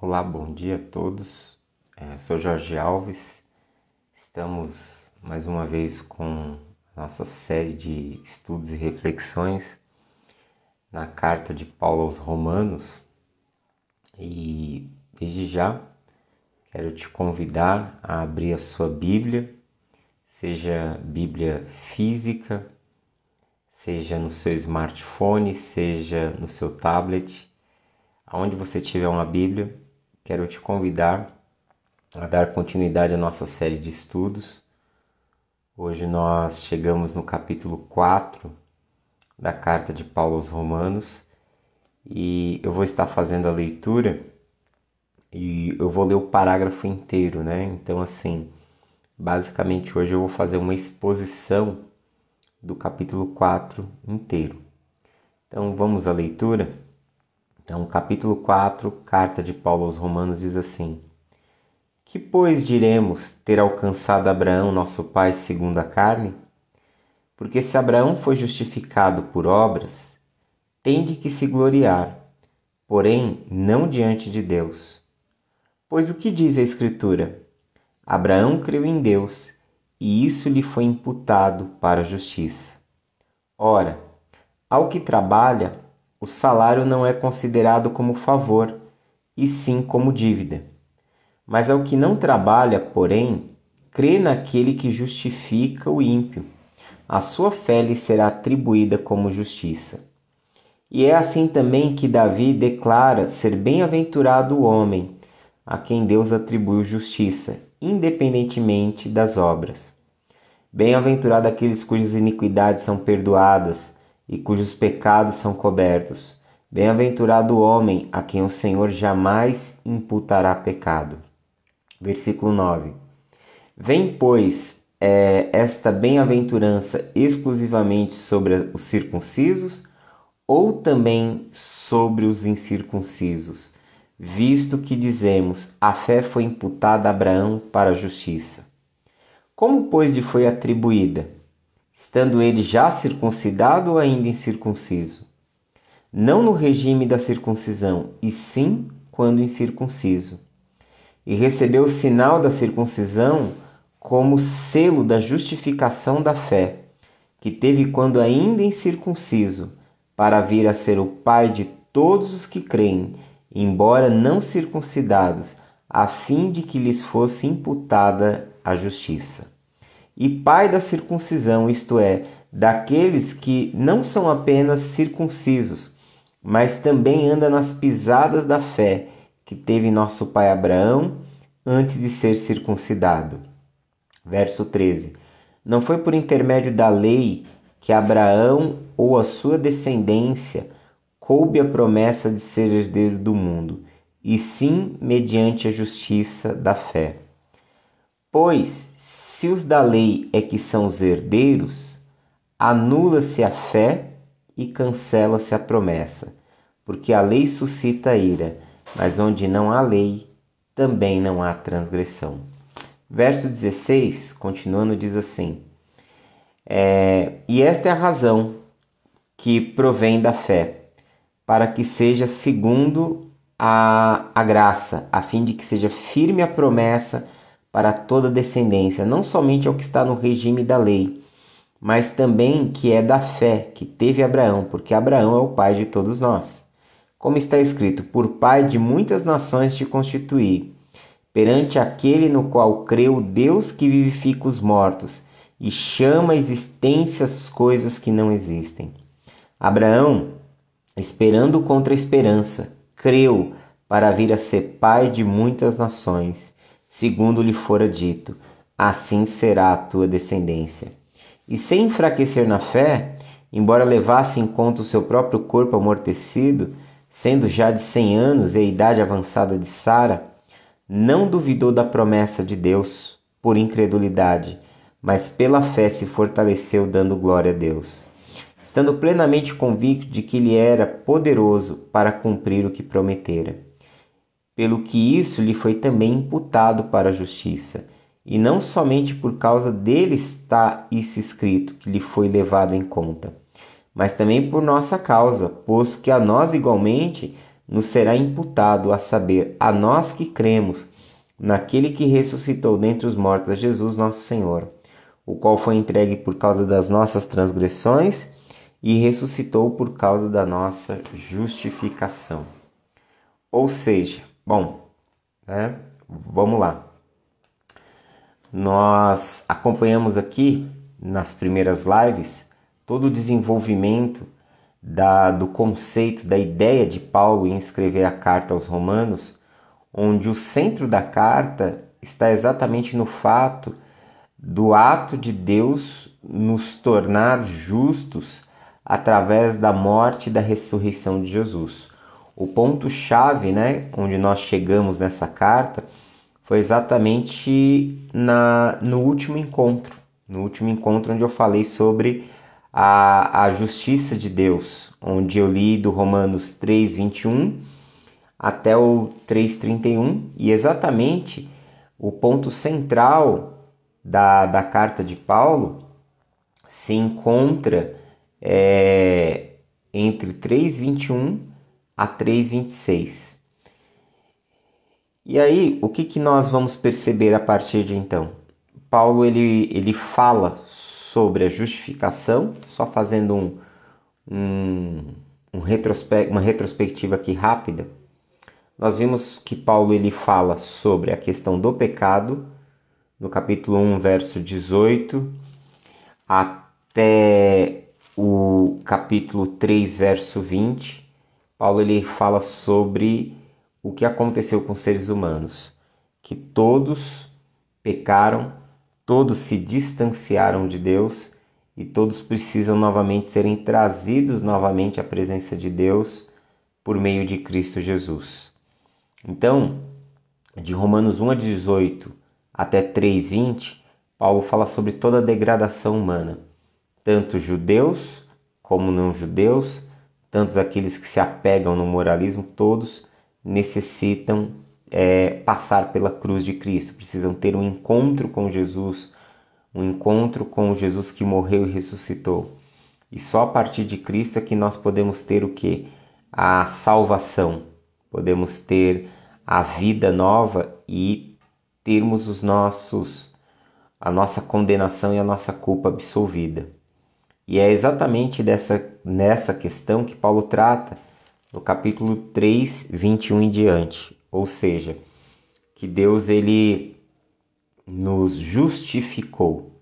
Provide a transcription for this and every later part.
Olá, bom dia a todos. Sou Jorge Alves. Estamos mais uma vez com nossa série de estudos e reflexões na carta de Paulo aos Romanos. E desde já quero te convidar a abrir a sua Bíblia, seja Bíblia física, seja no seu smartphone, seja no seu tablet, aonde você tiver uma Bíblia. Quero te convidar a dar continuidade à nossa série de estudos. Hoje nós chegamos no capítulo 4 da carta de Paulo aos Romanos e eu vou estar fazendo a leitura e eu vou ler o parágrafo inteiro, né? Então, assim, basicamente hoje eu vou fazer uma exposição do capítulo 4 inteiro. Então, vamos à leitura? Então, capítulo 4, carta de Paulo aos Romanos diz assim: Que, pois, diremos ter alcançado Abraão, nosso pai, segundo a carne? Porque se Abraão foi justificado por obras, tem de que se gloriar, porém não diante de Deus. Pois o que diz a Escritura? Abraão creu em Deus, e isso lhe foi imputado para a justiça. Ora, ao que trabalha, o salário não é considerado como favor, e sim como dívida. Mas ao que não trabalha, porém, crê naquele que justifica o ímpio, a sua fé lhe será atribuída como justiça. E é assim também que Davi declara ser bem-aventurado o homem, a quem Deus atribuiu justiça, independentemente das obras. Bem-aventurado aqueles cujas iniquidades são perdoadas e cujos pecados são cobertos. Bem-aventurado o homem a quem o Senhor jamais imputará pecado. Versículo 9. Vem, pois, esta bem-aventurança exclusivamente sobre os circuncisos ou também sobre os incircuncisos? Visto que dizemos, a fé foi imputada a Abraão para a justiça. Como, pois, lhe foi atribuída? Estando ele já circuncidado ou ainda incircunciso? Não no regime da circuncisão, e sim quando incircunciso. E recebeu o sinal da circuncisão como selo da justificação da fé, que teve quando ainda incircunciso, para vir a ser o pai de todos os que creem, embora não circuncidados, a fim de que lhes fosse imputada a justiça. E pai da circuncisão, isto é, daqueles que não são apenas circuncisos, mas também andam nas pisadas da fé que teve nosso pai Abraão antes de ser circuncidado. Verso 13. Não foi por intermédio da lei que Abraão ou a sua descendência coube a promessa de ser herdeiro do mundo, e sim mediante a justiça da fé. Pois, se os da lei é que são os herdeiros, anula-se a fé e cancela-se a promessa, porque a lei suscita ira, mas onde não há lei, também não há transgressão. Verso 16, continuando, diz assim: E esta é a razão que provém da fé, para que seja segundo a graça, a fim de que seja firme a promessa para toda descendência, não somente ao que está no regime da lei, mas também que é da fé que teve Abraão, porque Abraão é o pai de todos nós. Como está escrito, por pai de muitas nações te constituí, perante aquele no qual creu Deus que vivifica os mortos e chama a existência as coisas que não existem. Abraão, esperando contra a esperança, creu para vir a ser pai de muitas nações, segundo lhe fora dito, assim será a tua descendência. E sem enfraquecer na fé, embora levasse em conta o seu próprio corpo amortecido, sendo já de 100 anos e a idade avançada de Sara, não duvidou da promessa de Deus por incredulidade, mas pela fé se fortaleceu, dando glória a Deus, estando plenamente convicto de que ele era poderoso para cumprir o que prometera. Pelo que isso lhe foi também imputado para a justiça, e não somente por causa dele está isso escrito, que lhe foi levado em conta, mas também por nossa causa, posto que a nós igualmente nos será imputado, a saber, a nós que cremos naquele que ressuscitou dentre os mortos, a Jesus nosso Senhor, o qual foi entregue por causa das nossas transgressões e ressuscitou por causa da nossa justificação. Ou seja, vamos lá. Nós acompanhamos aqui nas primeiras lives todo o desenvolvimento do conceito, da ideia de Paulo em escrever a carta aos Romanos, onde o centro da carta está exatamente no fato do ato de Deus nos tornar justos através da morte e da ressurreição de Jesus. O ponto-chave, onde nós chegamos nessa carta, foi exatamente no último encontro onde eu falei sobre a justiça de Deus, onde eu li do Romanos 3:21 até o 3:31, e exatamente o ponto central da carta de Paulo se encontra entre 3:21 a 3:26. E aí, o que nós vamos perceber a partir de então? Paulo ele fala sobre a justificação, só fazendo uma retrospectiva aqui rápida. Nós vimos que Paulo ele fala sobre a questão do pecado, no capítulo 1, verso 18, até o capítulo 3, verso 20. Paulo ele fala sobre o que aconteceu com os seres humanos, que todos pecaram, todos se distanciaram de Deus e todos precisam novamente serem trazidos novamente à presença de Deus por meio de Cristo Jesus. Então, de Romanos 1 a 18 até 3:20, Paulo fala sobre toda a degradação humana, tanto judeus como não judeus, tanto aqueles que se apegam no moralismo, todos necessitam passar pela cruz de Cristo, precisam ter um encontro com Jesus, um encontro com Jesus que morreu e ressuscitou. E só a partir de Cristo é que nós podemos ter o quê? A salvação, podemos ter a vida nova e termos a nossa condenação e a nossa culpa absolvida. E é exatamente nessa questão que Paulo trata no capítulo 3, 21 em diante. Ou seja, que Deus ele nos justificou.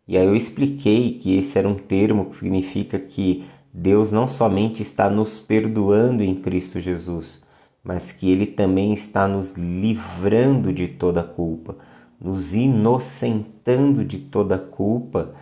E aí eu expliquei que esse era um termo que significa que Deus não somente está nos perdoando em Cristo Jesus, mas que Ele também está nos livrando de toda culpa, nos inocentando de toda culpa,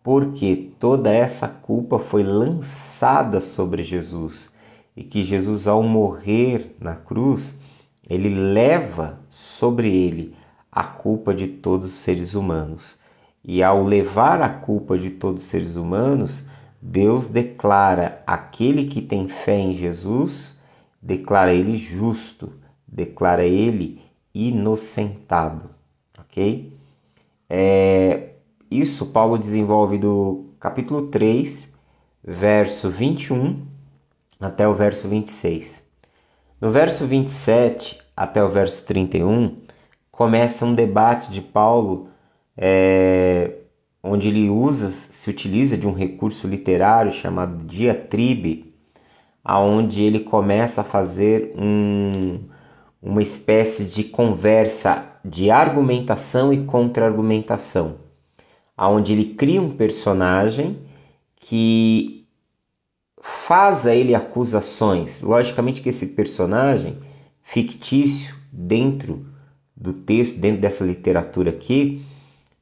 porque toda essa culpa foi lançada sobre Jesus e que Jesus, ao morrer na cruz, ele leva sobre ele a culpa de todos os seres humanos. E ao levar a culpa de todos os seres humanos, Deus declara aquele que tem fé em Jesus, declara ele justo, declara ele inocentado, ok? Isso Paulo desenvolve do capítulo 3, verso 21 até o verso 26. No verso 27 até o verso 31, começa um debate de Paulo, onde ele se utiliza de um recurso literário chamado diatribe, aonde ele começa a fazer uma espécie de conversa de argumentação e contra-argumentação, aonde ele cria um personagem que faz a ele acusações. Logicamente que esse personagem fictício dentro do texto, dentro dessa literatura aqui,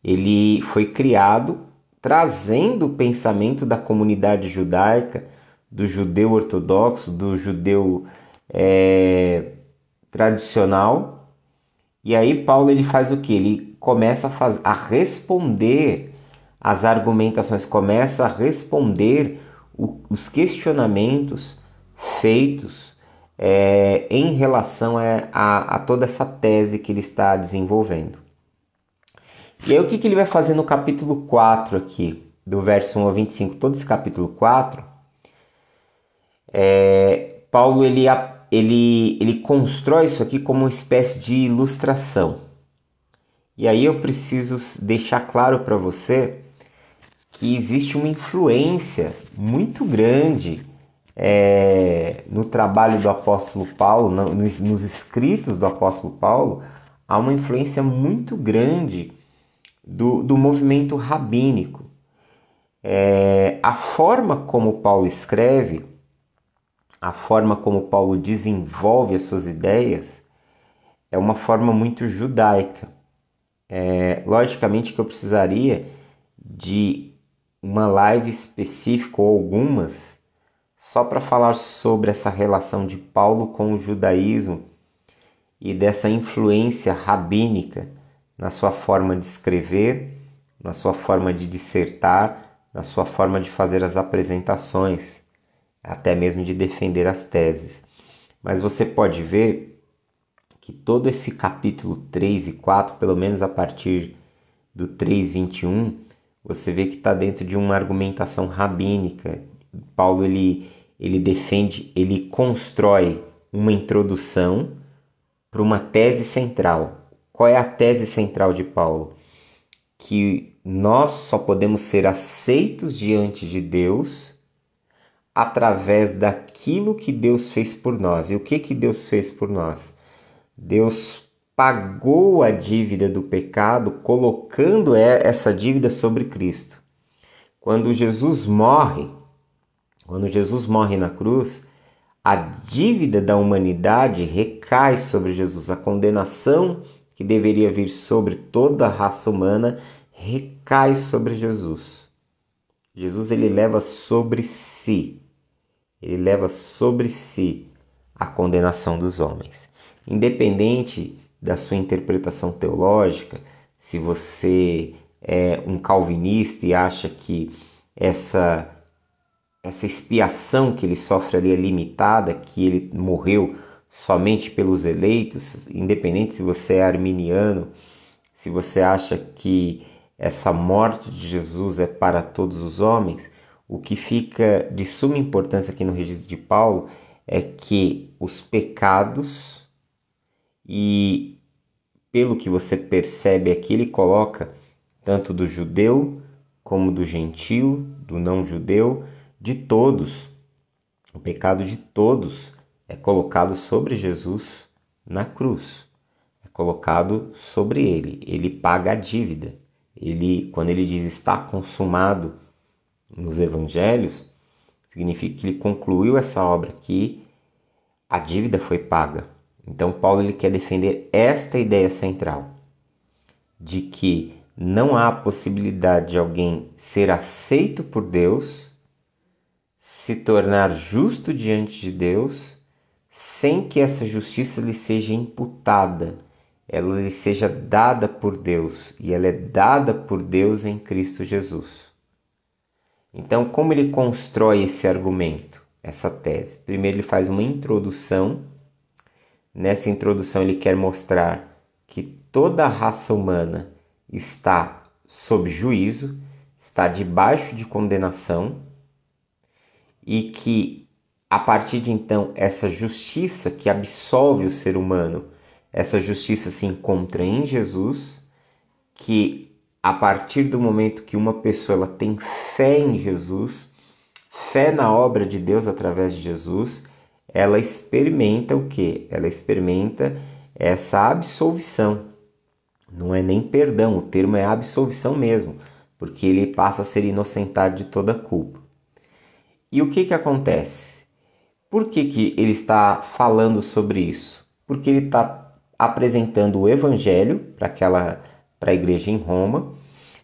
ele foi criado trazendo o pensamento da comunidade judaica, do judeu ortodoxo, do judeu tradicional. E aí Paulo ele faz o que? Ele começa a responder as argumentações, começa a responder os questionamentos feitos em relação a toda essa tese que ele está desenvolvendo. E aí o que ele vai fazer no capítulo 4 aqui, do verso 1 a 25, todo esse capítulo 4, Paulo ele ele constrói isso aqui como uma espécie de ilustração. E aí eu preciso deixar claro para você que existe uma influência muito grande no trabalho do apóstolo Paulo, nos escritos do apóstolo Paulo, há uma influência muito grande do movimento rabínico. A forma como Paulo escreve, a forma como Paulo desenvolve as suas ideias, é uma forma muito judaica. Logicamente que eu precisaria de uma live específica ou algumas só para falar sobre essa relação de Paulo com o judaísmo e dessa influência rabínica na sua forma de escrever, na sua forma de dissertar, na sua forma de fazer as apresentações, até mesmo de defender as teses. Mas você pode ver que todo esse capítulo 3 e 4, pelo menos a partir do 3:21, você vê que está dentro de uma argumentação rabínica. Paulo ele defende, ele constrói uma introdução para uma tese central. Qual é a tese central de Paulo? Que nós só podemos ser aceitos diante de Deus através daquilo que Deus fez por nós. E o que Deus fez por nós? Deus pagou a dívida do pecado, colocando essa dívida sobre Cristo. Quando Jesus morre na cruz, a dívida da humanidade recai sobre Jesus. A condenação que deveria vir sobre toda a raça humana recai sobre Jesus. Jesus ele leva sobre si a condenação dos homens. Independente da sua interpretação teológica, se você é um calvinista e acha que essa expiação que ele sofre ali é limitada, que ele morreu somente pelos eleitos, independente se você é arminiano, se você acha que essa morte de Jesus é para todos os homens, o que fica de suma importância aqui no registro de Paulo é que os pecados, e pelo que você percebe aqui, ele coloca tanto do judeu como do gentio, do não judeu, de todos. O pecado de todos é colocado sobre Jesus na cruz. É colocado sobre ele. Ele paga a dívida. Quando ele diz está consumado nos evangelhos, significa que ele concluiu essa obra aqui, a dívida foi paga. Então Paulo ele quer defender esta ideia central, de que não há possibilidade de alguém ser aceito por Deus, se tornar justo diante de Deus, sem que essa justiça lhe seja imputada, ela lhe seja dada por Deus, e ela é dada por Deus em Cristo Jesus. Então, como ele constrói esse argumento, essa tese? Primeiro ele faz uma introdução. Nessa introdução ele quer mostrar que toda a raça humana está sob juízo, está debaixo de condenação, e que a partir de então essa justiça que absolve o ser humano, essa justiça se encontra em Jesus, que a partir do momento que uma pessoa ela tem fé em Jesus, fé na obra de Deus através de Jesus, ela experimenta o quê? Ela experimenta essa absolvição. Não é nem perdão, o termo é absolvição mesmo, porque ele passa a ser inocentado de toda culpa. E o que acontece? Por que ele está falando sobre isso? Porque ele está apresentando o evangelho para a igreja em Roma,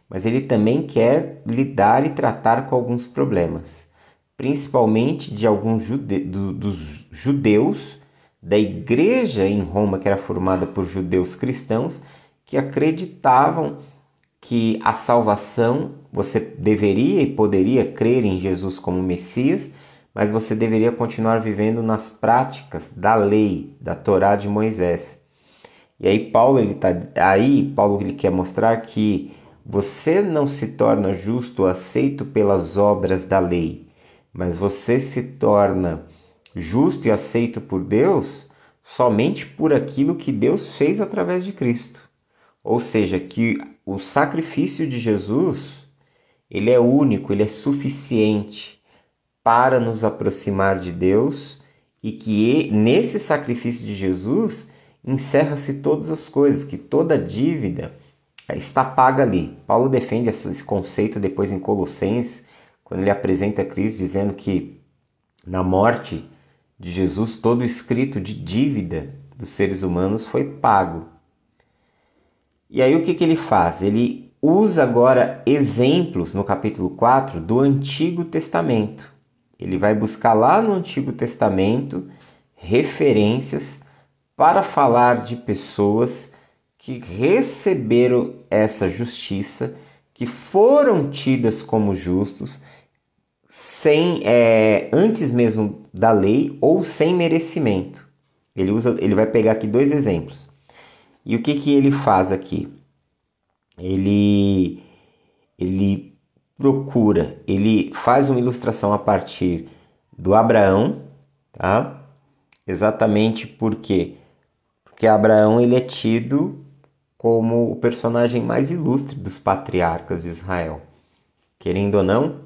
mas ele também quer lidar e tratar com alguns problemas, principalmente de alguns dos judeus da igreja em Roma, que era formada por judeus cristãos, que acreditavam que a salvação, você deveria e poderia crer em Jesus como Messias, mas você deveria continuar vivendo nas práticas da lei, da Torá de Moisés. E aí Paulo ele quer mostrar que você não se torna justo ou aceito pelas obras da lei, mas você se torna justo e aceito por Deus somente por aquilo que Deus fez através de Cristo. Ou seja, que o sacrifício de Jesus, ele é único, ele é suficiente para nos aproximar de Deus e que nesse sacrifício de Jesus encerra-se todas as coisas, que toda dívida está paga ali. Paulo defende esse conceito depois em Colossenses, quando ele apresenta Cristo, dizendo que na morte de Jesus todo o escrito de dívida dos seres humanos foi pago. E aí o que ele faz? Ele usa agora exemplos no capítulo 4 do Antigo Testamento. Ele vai buscar lá no Antigo Testamento referências para falar de pessoas que receberam essa justiça, que foram tidas como justos, antes mesmo da lei ou sem merecimento. Ele vai pegar aqui dois exemplos. E o que ele faz aqui? Ele faz uma ilustração a partir do Abraão, tá? Exatamente porque Abraão ele é tido como o personagem mais ilustre dos patriarcas de Israel. Querendo ou não,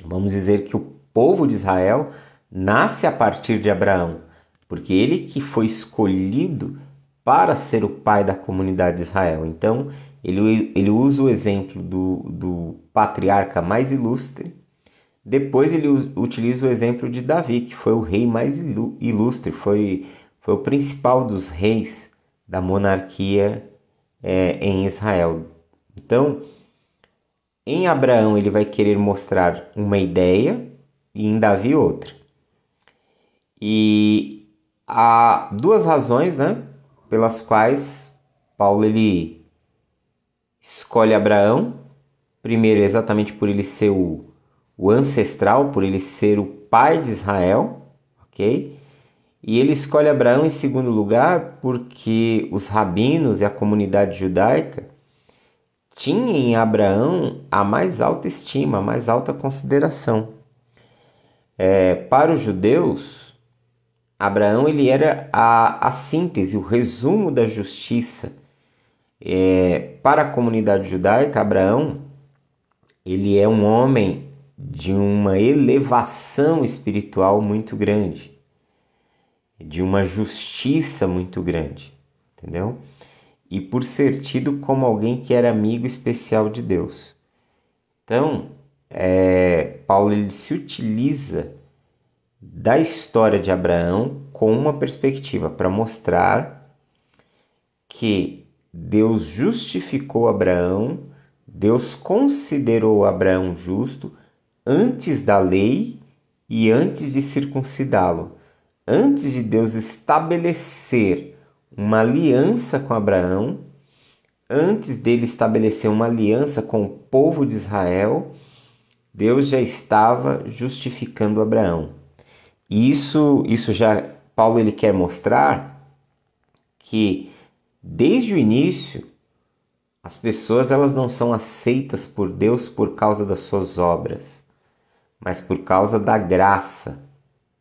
vamos dizer que o povo de Israel nasce a partir de Abraão, porque ele que foi escolhido para ser o pai da comunidade de Israel. Então, ele usa o exemplo do patriarca mais ilustre. Depois ele utiliza o exemplo de Davi, que foi o rei mais ilustre, foi o principal dos reis da monarquia em Israel. Então, em Abraão ele vai querer mostrar uma ideia e em Davi outra. E há duas razões, né, pelas quais Paulo ele escolhe Abraão. Primeiro, exatamente por ele ser o ancestral, por ele ser o pai de Israel, ok? E ele escolhe Abraão em segundo lugar porque os rabinos e a comunidade judaica tinham em Abraão a mais alta estima, a mais alta consideração. Para os judeus, Abraão ele era a síntese, o resumo da justiça. Para a comunidade judaica, Abraão ele é um homem de uma elevação espiritual muito grande, de uma justiça muito grande, entendeu? E por ser tido como alguém que era amigo especial de Deus. Então, Paulo ele se utiliza da história de Abraão com uma perspectiva para mostrar que Deus justificou Abraão, Deus considerou Abraão justo antes da lei e antes de circuncidá-lo. Antes de Deus estabelecer uma aliança com Abraão, antes dele estabelecer uma aliança com o povo de Israel, Deus já estava justificando Abraão. E isso já Paulo ele quer mostrar que desde o início as pessoas elas não são aceitas por Deus por causa das suas obras, mas por causa da graça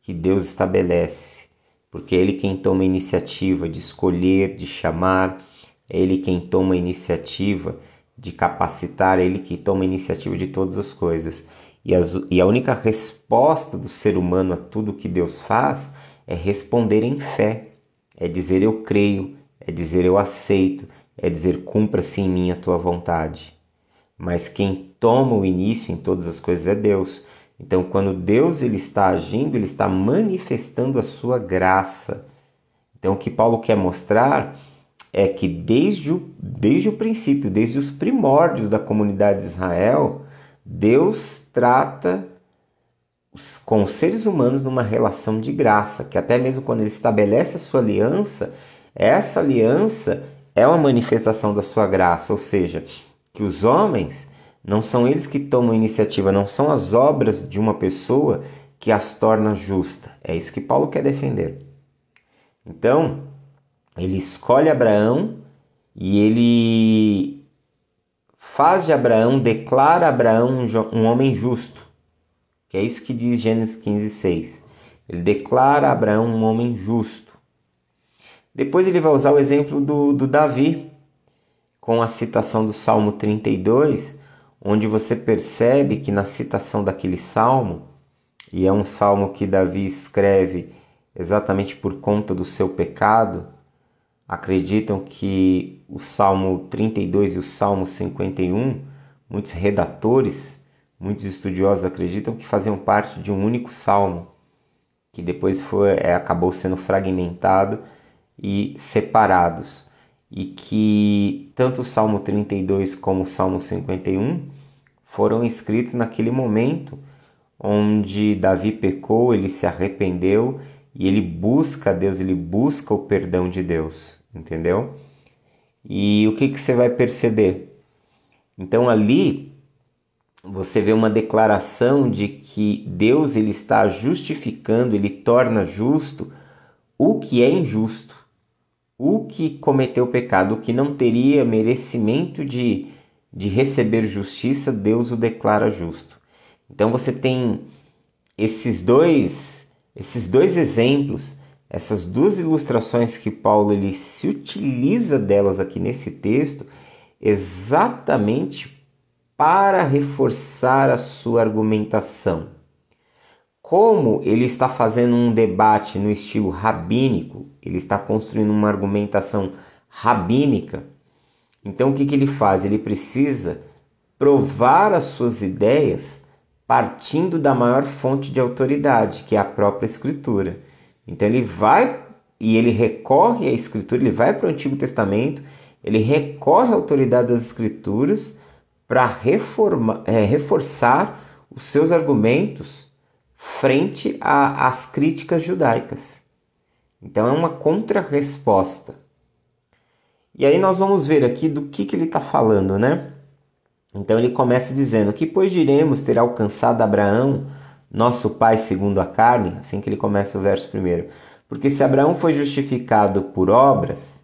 que Deus estabelece, porque é Ele quem toma a iniciativa de escolher, de chamar, é Ele quem toma a iniciativa de capacitar, é Ele que toma a iniciativa de todas as coisas. E a única resposta do ser humano a tudo que Deus faz é responder em fé, é dizer eu creio, é dizer eu aceito, é dizer cumpra-se em mim a tua vontade. Mas quem toma o início em todas as coisas é Deus. Então, quando Deus ele está agindo, ele está manifestando a sua graça. Então, o que Paulo quer mostrar é que desde o princípio, desde os primórdios da comunidade de Israel, Deus trata com os seres humanos numa relação de graça, que até mesmo quando ele estabelece a sua aliança, essa aliança é uma manifestação da sua graça, ou seja, que os homens não são eles que tomam a iniciativa, não são as obras de uma pessoa que as torna justa. É isso que Paulo quer defender. Então, ele escolhe Abraão e ele faz de Abraão, declara Abraão um homem justo. Que é isso que diz Gênesis 15:6. Ele declara Abraão um homem justo. Depois ele vai usar o exemplo do Davi, com a citação do Salmo 32, onde você percebe que na citação daquele salmo, e é um salmo que Davi escreve exatamente por conta do seu pecado, acreditam que o Salmo 32 e o Salmo 51, muitos redatores, muitos estudiosos acreditam que faziam parte de um único salmo, que depois acabou sendo fragmentado e separados. E que tanto o Salmo 32 como o Salmo 51 foram escritos naquele momento onde Davi pecou, ele se arrependeu e ele busca a Deus, ele busca o perdão de Deus, entendeu? E o que você vai perceber? Então ali você vê uma declaração de que Deus ele está justificando, ele torna justo o que é injusto, o que cometeu pecado, o que não teria merecimento de receber justiça, Deus o declara justo. Então você tem esses dois exemplos, essas duas ilustrações que Paulo ele se utiliza delas aqui nesse texto, exatamente para reforçar a sua argumentação. Como ele está fazendo um debate no estilo rabínico, ele está construindo uma argumentação rabínica, então o que ele faz? Ele precisa provar as suas ideias partindo da maior fonte de autoridade, que é a própria Escritura. Então ele vai e ele recorre à Escritura, ele vai para o Antigo Testamento, ele recorre à autoridade das Escrituras para reforçar os seus argumentos frente às críticas judaicas. Então é uma contra-resposta. E aí nós vamos ver aqui do que ele está falando, né? Então ele começa dizendo: que pois diremos ter alcançado Abraão, nosso pai segundo a carne? Assim que ele começa o verso primeiro. Porque se Abraão foi justificado por obras,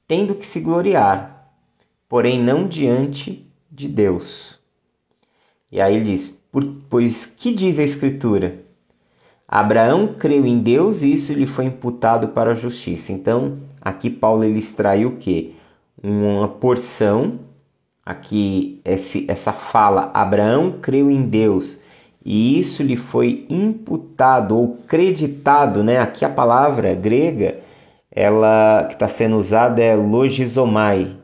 tendo que se gloriar, porém não diante de Deus. E aí ele diz: pois que diz a Escritura? Abraão creu em Deus e isso lhe foi imputado para a justiça. Então aqui Paulo ele extraiu o quê? Uma porção. Aqui, essa fala, Abraão creu em Deus e isso lhe foi imputado ou creditado, né? Aqui a palavra grega, ela que está sendo usada é logizomai.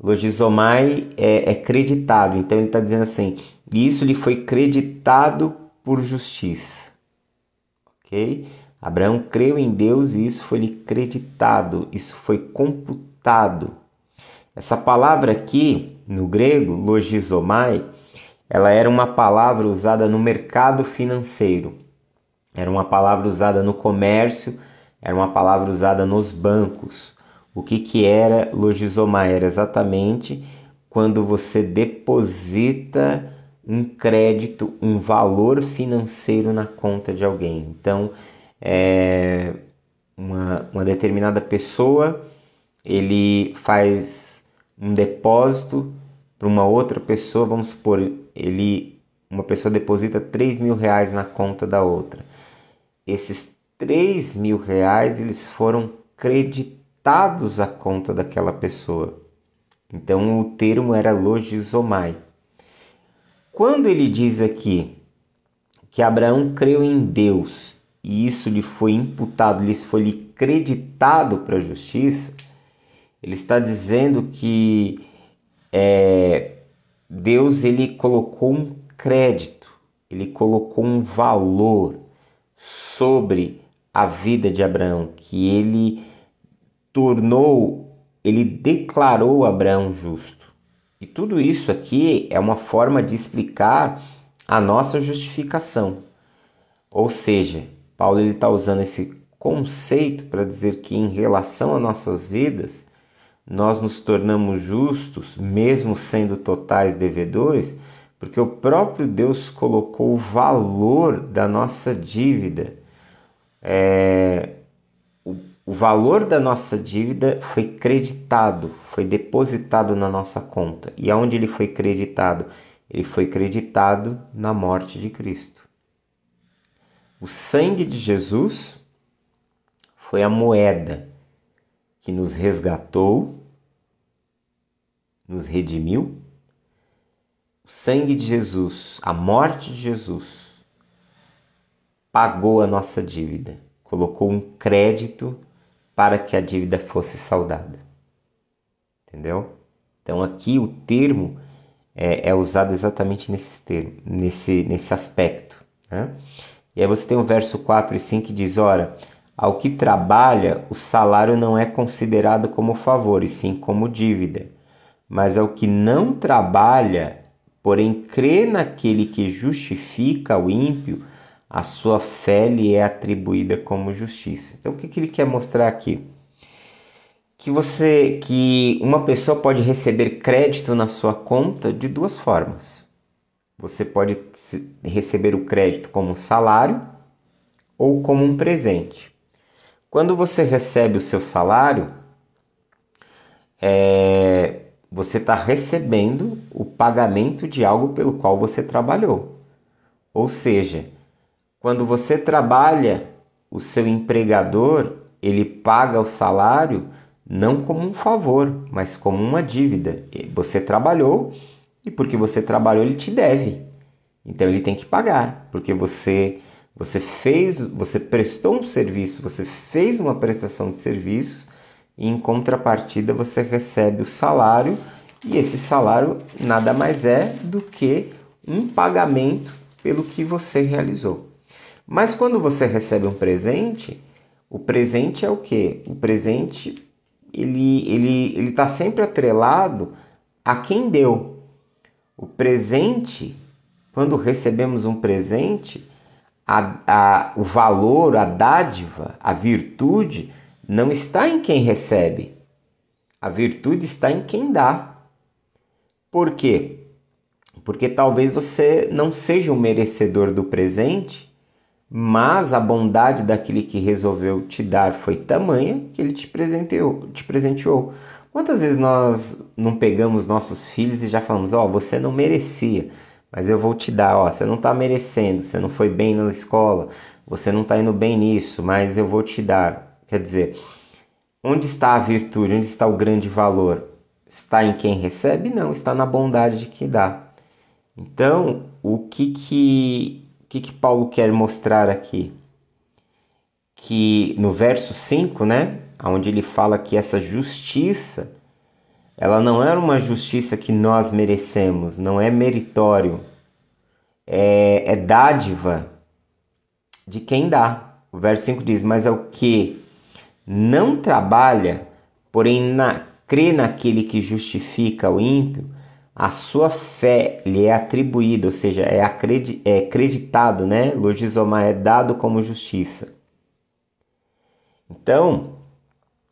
Logizomai é creditado, então ele está dizendo assim, isso lhe foi creditado por justiça. Ok? Abraão creu em Deus e isso foi lhe creditado, isso foi computado. Essa palavra aqui, no grego, logizomai, ela era uma palavra usada no mercado financeiro. Era uma palavra usada no comércio, era uma palavra usada nos bancos. O que era logizomai? Era exatamente quando você deposita um crédito, um valor financeiro na conta de alguém. Então, uma determinada pessoa, ele faz um depósito para uma outra pessoa, vamos supor, uma pessoa deposita 3 mil reais na conta da outra. Esses 3 mil reais eles foram creditados à conta daquela pessoa. Então o termo era logizomai. Quando ele diz aqui que Abraão creu em Deus e isso lhe foi imputado, lhe foi creditado para a justiça, ele está dizendo que Deus ele colocou um crédito, ele colocou um valor sobre a vida de Abraão, que ele declarou Abraão justo. E tudo isso aqui é uma forma de explicar a nossa justificação. Ou seja, Paulo está usando esse conceito para dizer que em relação às nossas vidas, nós nos tornamos justos, mesmo sendo totais devedores, porque o próprio Deus colocou o valor da nossa dívida. O valor da nossa dívida foi creditado, foi depositado na nossa conta. E aonde ele foi creditado? Ele foi creditado na morte de Cristo. O sangue de Jesus foi a moeda que nos resgatou, nos redimiu. O sangue de Jesus, a morte de Jesus, pagou a nossa dívida, colocou um crédito para que a dívida fosse saldada. Entendeu? Então aqui o termo é usado exatamente nesse aspecto, né? E aí você tem o verso 4 e 5 que diz: ora, ao que trabalha, o salário não é considerado como favor, e sim como dívida. Mas ao que não trabalha, porém crê naquele que justifica o ímpio, a sua fé lhe é atribuída como justiça. Então o que ele quer mostrar aqui? Que uma pessoa pode receber crédito na sua conta de duas formas. Você pode receber o crédito como um salário ou como um presente. Quando você recebe o seu salário, você está recebendo o pagamento de algo pelo qual você trabalhou. Ou seja, quando você trabalha, o seu empregador, ele paga o salário não como um favor, mas como uma dívida. Você trabalhou e porque você trabalhou ele te deve. Então ele tem que pagar, porque você prestou um serviço, você fez uma prestação de serviço e em contrapartida você recebe o salário, e esse salário nada mais é do que um pagamento pelo que você realizou. Mas quando você recebe um presente, o presente é o quê? O presente ele está sempre atrelado a quem deu. O presente, quando recebemos um presente, o valor, a dádiva, a virtude não está em quem recebe. A virtude está em quem dá. Por quê? Porque talvez você não seja o merecedor do presente, mas a bondade daquele que resolveu te dar foi tamanha que ele te presenteou. Quantas vezes nós não pegamos nossos filhos e já falamos: ó, você não merecia, mas eu vou te dar, ó, você não está merecendo, você não foi bem na escola, você não está indo bem nisso, mas eu vou te dar. Quer dizer, onde está a virtude, onde está o grande valor? Está em quem recebe? Não, está na bondade de quem dá. Então, o que Paulo quer mostrar aqui? Que no verso 5, né, onde ele fala que essa justiça, ela não era uma justiça que nós merecemos, não é meritório, é dádiva de quem dá. O verso 5 diz: mas é o que não trabalha, porém crê naquele que justifica o ímpio, a sua fé lhe é atribuída, ou seja, é acreditado, né? Logizomai, é dado como justiça. Então,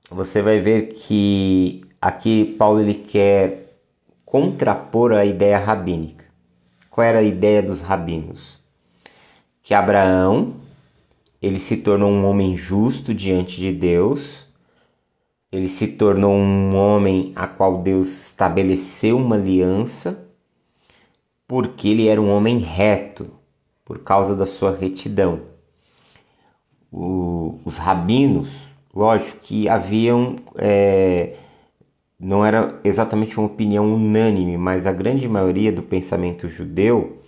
você vai ver que aqui Paulo ele quer contrapor a ideia rabínica. Qual era a ideia dos rabinos? Que Abraão, ele se tornou um homem justo diante de Deus, ele se tornou um homem a qual Deus estabeleceu uma aliança, porque ele era um homem reto, por causa da sua retidão. Os rabinos, lógico que haviam, não era exatamente uma opinião unânime, mas a grande maioria do pensamento judeu,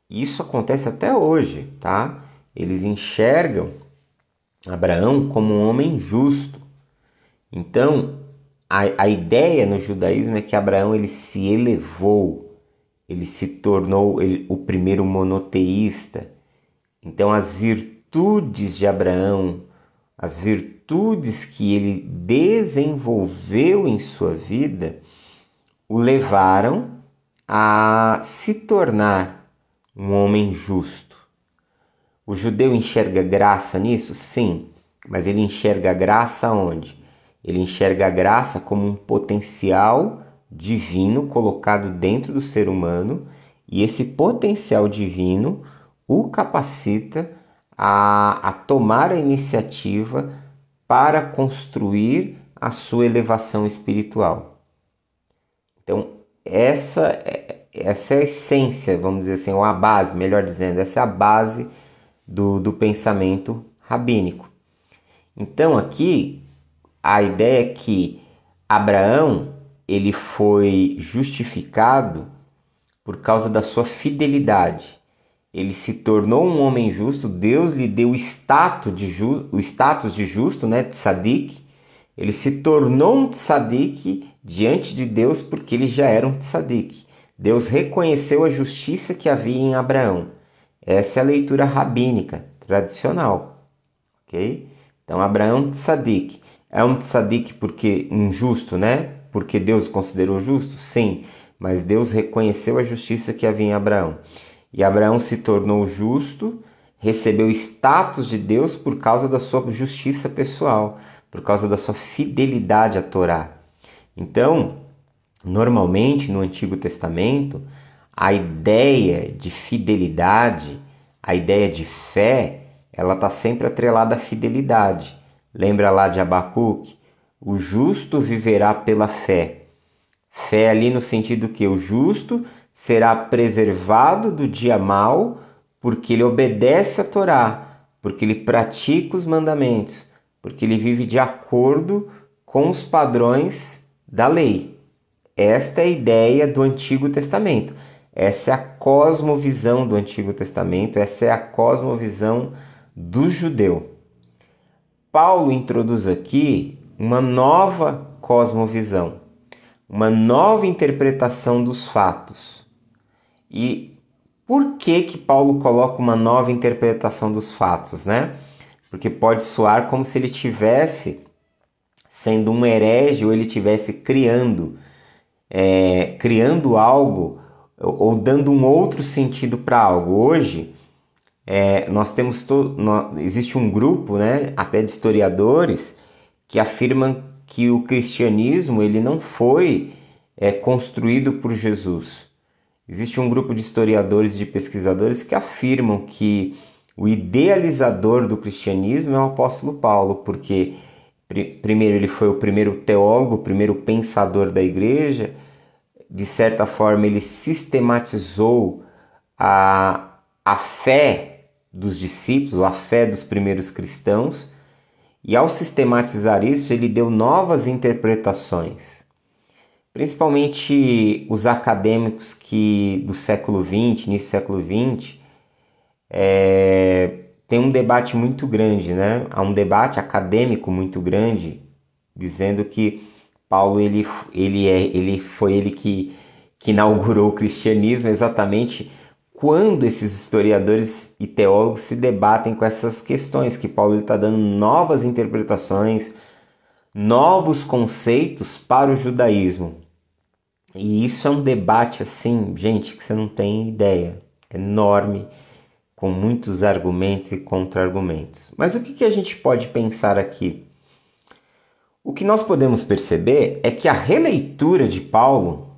isso acontece até hoje, tá? Eles enxergam Abraão como um homem justo. Então, a ideia no judaísmo é que Abraão ele se elevou, ele se tornou o primeiro monoteísta. Então, as virtudes de Abraão, as virtudes que ele desenvolveu em sua vida, o levaram a se tornar um homem justo. O judeu enxerga graça nisso? Sim, mas ele enxerga graça onde? Ele enxerga a graça como um potencial divino colocado dentro do ser humano, e esse potencial divino o capacita a tomar a iniciativa para construir a sua elevação espiritual. Então, essa é a essência, vamos dizer assim, ou a base, melhor dizendo, essa é a base do pensamento rabínico. Então aqui a ideia é que Abraão ele foi justificado por causa da sua fidelidade. Ele se tornou um homem justo, Deus lhe deu o status de justo, né, tzadik. Ele se tornou um tzadik diante de Deus porque ele já era um tzadik. Deus reconheceu a justiça que havia em Abraão. Essa é a leitura rabínica, tradicional. Ok? Então, Abraão é um tzadik. É um tzadik porque um justo, né? Porque Deus o considerou justo? Sim, mas Deus reconheceu a justiça que havia em Abraão. E Abraão se tornou justo, recebeu o status de Deus por causa da sua justiça pessoal, por causa da sua fidelidade à Torá. Então, normalmente no Antigo Testamento, a ideia de fidelidade, a ideia de fé, ela está sempre atrelada à fidelidade. Lembra lá de Abacuque? O justo viverá pela fé. Fé ali no sentido que o justo será preservado do dia mau, porque ele obedece a Torá, porque ele pratica os mandamentos, porque ele vive de acordo com os padrões da lei. Esta é a ideia do Antigo Testamento. Essa é a cosmovisão do Antigo Testamento, essa é a cosmovisão do judeu. Paulo introduz aqui uma nova cosmovisão, uma nova interpretação dos fatos. E por que Paulo coloca uma nova interpretação dos fatos, né? Porque pode soar como se ele tivesse sendo um herege ou ele tivesse criando algo ou dando um outro sentido para algo. Hoje, nós temos existe um grupo, né, até de historiadores que afirmam que o cristianismo ele não foi construído por Jesus. Existe um grupo de historiadores e de pesquisadores que afirmam que o idealizador do cristianismo é o apóstolo Paulo, porque primeiro ele foi o primeiro teólogo, o primeiro pensador da igreja. De certa forma ele sistematizou a fé dos discípulos, a fé dos primeiros cristãos, e ao sistematizar isso ele deu novas interpretações. Principalmente os acadêmicos do século XX, início do século XX, tem um debate muito grande, né? Há um debate acadêmico muito grande, dizendo que Paulo ele foi ele que inaugurou o cristianismo exatamente quando esses historiadores e teólogos se debatem com essas questões, que Paulo está dando novas interpretações, novos conceitos para o judaísmo. E isso é um debate assim, gente, que você não tem ideia, enorme, com muitos argumentos e contra-argumentos. Mas o que a gente pode pensar aqui? O que nós podemos perceber é que a releitura de Paulo,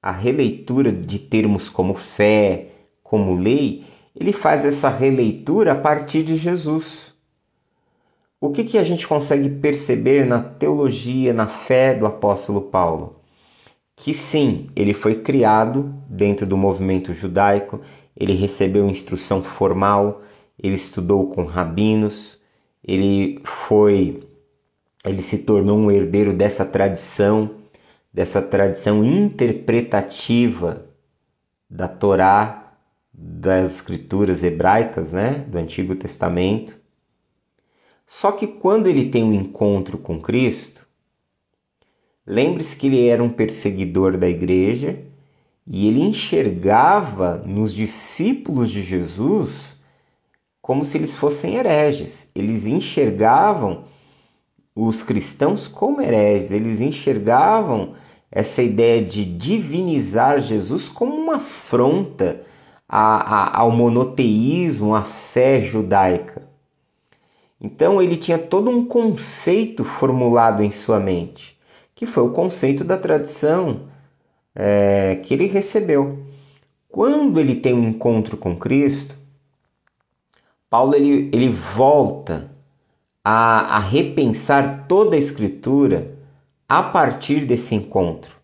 a releitura de termos como fé, como lei, ele faz essa releitura a partir de Jesus. O que a gente consegue perceber na teologia, na fé do apóstolo Paulo? Que sim, ele foi criado dentro do movimento judaico, ele recebeu instrução formal, ele estudou com rabinos, ele se tornou um herdeiro dessa tradição interpretativa da Torá, das escrituras hebraicas, né, do Antigo Testamento. Só que quando ele tem um encontro com Cristo, lembre-se que ele era um perseguidor da igreja e ele enxergava nos discípulos de Jesus como se eles fossem hereges. Eles enxergavam os cristãos como hereges, eles enxergavam essa ideia de divinizar Jesus como uma afronta ao monoteísmo, à fé judaica. Então ele tinha todo um conceito formulado em sua mente, que foi o conceito da tradição que ele recebeu. Quando ele tem um encontro com Cristo, Paulo ele volta a repensar toda a Escritura a partir desse encontro.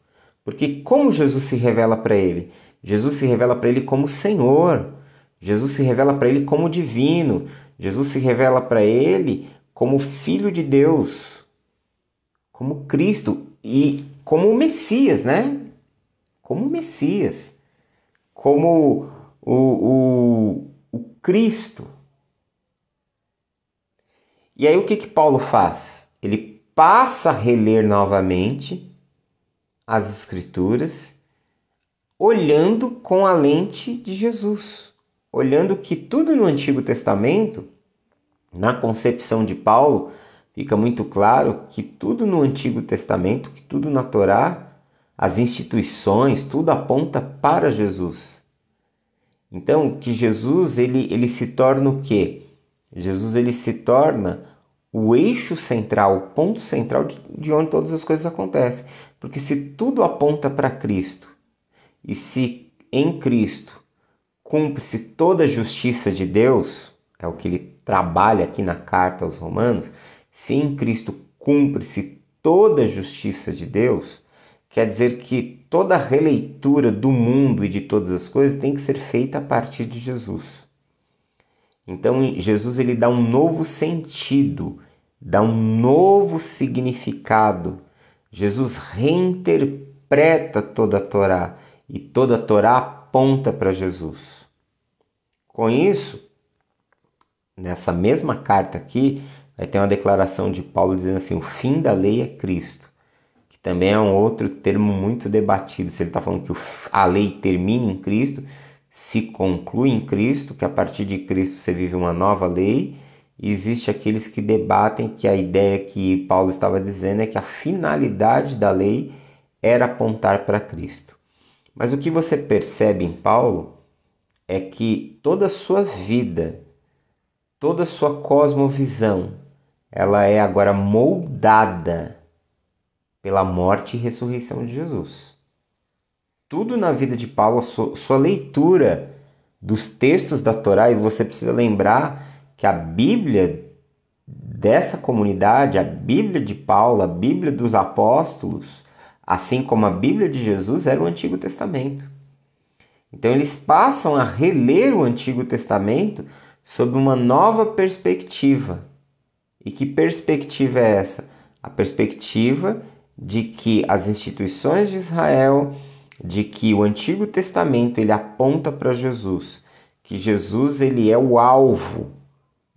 Porque como Jesus se revela para ele? Jesus se revela para ele como Senhor. Jesus se revela para ele como divino. Jesus se revela para ele como Filho de Deus, como Cristo e como o Messias, né? Como o Messias, como o Cristo. E aí o que Paulo faz? Ele passa a reler novamente as Escrituras, olhando com a lente de Jesus, olhando que tudo no Antigo Testamento, na concepção de Paulo, fica muito claro que tudo no Antigo Testamento, que tudo na Torá, as instituições, tudo aponta para Jesus. Então, que Jesus ele se torna o quê? Jesus ele se torna o eixo central, o ponto central de onde todas as coisas acontecem. Porque se tudo aponta para Cristo, e se em Cristo cumpre-se toda a justiça de Deus, é o que ele trabalha aqui na carta aos Romanos, se em Cristo cumpre-se toda a justiça de Deus, quer dizer que toda a releitura do mundo e de todas as coisas tem que ser feita a partir de Jesus. Então Jesus ele dá um novo sentido, dá um novo significado. Jesus reinterpreta toda a Torá e toda a Torá aponta para Jesus. Com isso, nessa mesma carta aqui, vai ter uma declaração de Paulo dizendo assim, o fim da lei é Cristo, que também é um outro termo muito debatido. Se ele está falando que a lei termina em Cristo, se conclui em Cristo, que a partir de Cristo você vive uma nova lei, e existe aqueles que debatem que a ideia que Paulo estava dizendo é que a finalidade da lei era apontar para Cristo. Mas o que você percebe em Paulo é que toda a sua vida, toda a sua cosmovisão, ela é agora moldada pela morte e ressurreição de Jesus. Tudo na vida de Paulo, sua leitura dos textos da Torá, e você precisa lembrar que a Bíblia dessa comunidade, a Bíblia de Paulo, a Bíblia dos apóstolos, assim como a Bíblia de Jesus, era o Antigo Testamento. Então eles passam a reler o Antigo Testamento sob uma nova perspectiva. E que perspectiva é essa? A perspectiva de que as instituições de Israel, de que o Antigo Testamento ele aponta para Jesus, que Jesus ele é o alvo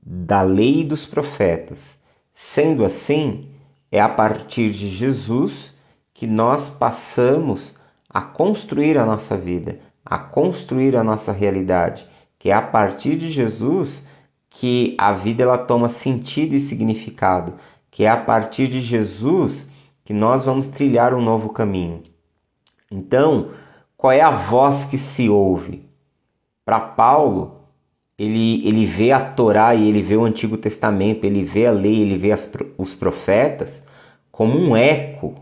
da lei e dos profetas. Sendo assim, é a partir de Jesus que nós passamos a construir a nossa vida, a construir a nossa realidade, que é a partir de Jesus que a vida ela toma sentido e significado, que é a partir de Jesus que nós vamos trilhar um novo caminho. Então, qual é a voz que se ouve? Para Paulo, ele vê a Torá e ele vê o Antigo Testamento, ele vê a lei, ele vê os profetas como um eco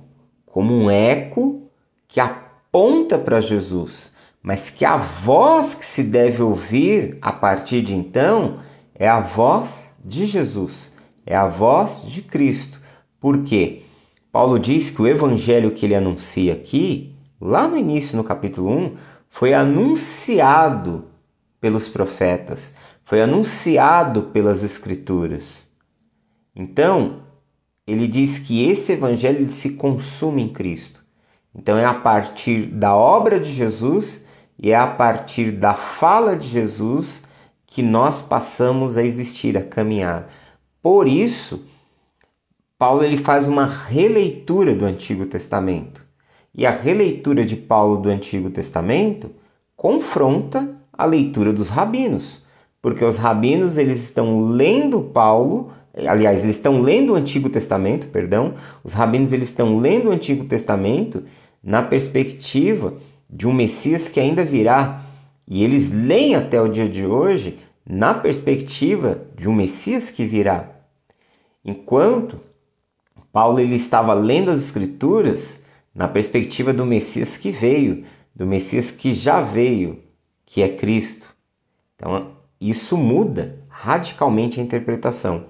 que aponta para Jesus, mas que a voz que se deve ouvir a partir de então é a voz de Jesus, é a voz de Cristo. Por quê? Paulo diz que o evangelho que ele anuncia aqui, lá no início, no capítulo 1, foi anunciado pelos profetas, foi anunciado pelas Escrituras. Então, ele diz que esse evangelho ele se consome em Cristo. Então é a partir da obra de Jesus e é a partir da fala de Jesus que nós passamos a existir, a caminhar. Por isso, Paulo ele faz uma releitura do Antigo Testamento. E a releitura de Paulo do Antigo Testamento confronta a leitura dos rabinos, porque os rabinos eles estão lendo Paulo, aliás, eles estão lendo o Antigo Testamento, os rabinos eles estão lendo o Antigo Testamento na perspectiva de um Messias que ainda virá, e eles leem até o dia de hoje na perspectiva de um Messias que virá. Enquanto Paulo ele estava lendo as Escrituras na perspectiva do Messias que veio, do Messias que já veio, que é Cristo. Então, isso muda radicalmente a interpretação.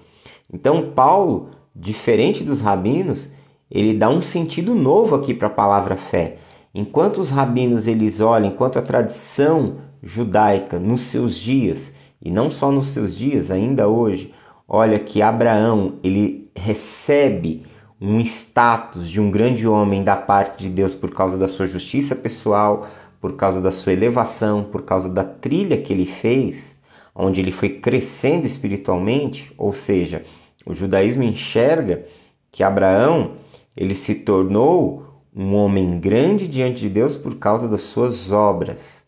Então, Paulo, diferente dos rabinos, ele dá um sentido novo aqui para a palavra fé. Enquanto os rabinos eles olham, enquanto a tradição judaica nos seus dias, e não só nos seus dias, ainda hoje, olha que Abraão ele recebe um status de um grande homem da parte de Deus por causa da sua justiça pessoal, por causa da sua elevação, por causa da trilha que ele fez, onde ele foi crescendo espiritualmente, ou seja, o judaísmo enxerga que Abraão ele se tornou um homem grande diante de Deus por causa das suas obras.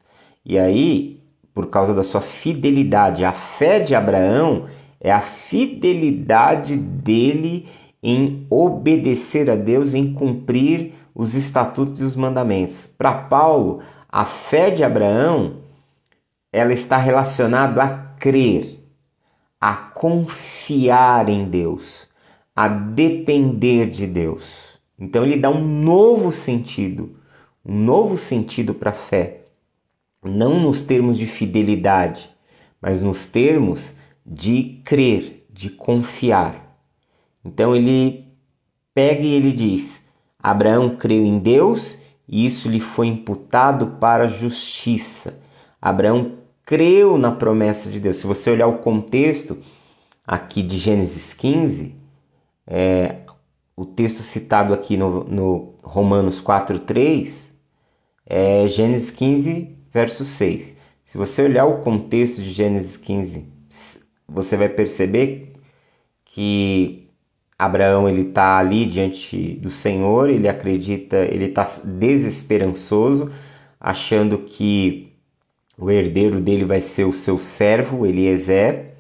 E aí, por causa da sua fidelidade, a fé de Abraão é a fidelidade dele em obedecer a Deus, em cumprir os estatutos e os mandamentos. Para Paulo, a fé de Abraão, ela está relacionada a crer, a confiar em Deus, a depender de Deus. Então ele dá um novo sentido para a fé, não nos termos de fidelidade, mas nos termos de crer, de confiar. Então ele pega e ele diz: Abraão creu em Deus e isso lhe foi imputado para a justiça. Abraão creu na promessa de Deus. Se você olhar o contexto aqui de Gênesis 15, o texto citado aqui no Romanos 4:3 é Gênesis 15, verso 6. Se você olhar o contexto de Gênesis 15, você vai perceber que Abraão ele está ali diante do Senhor, ele acredita, ele está desesperançoso, achando que o herdeiro dele vai ser o seu servo, Eliezer.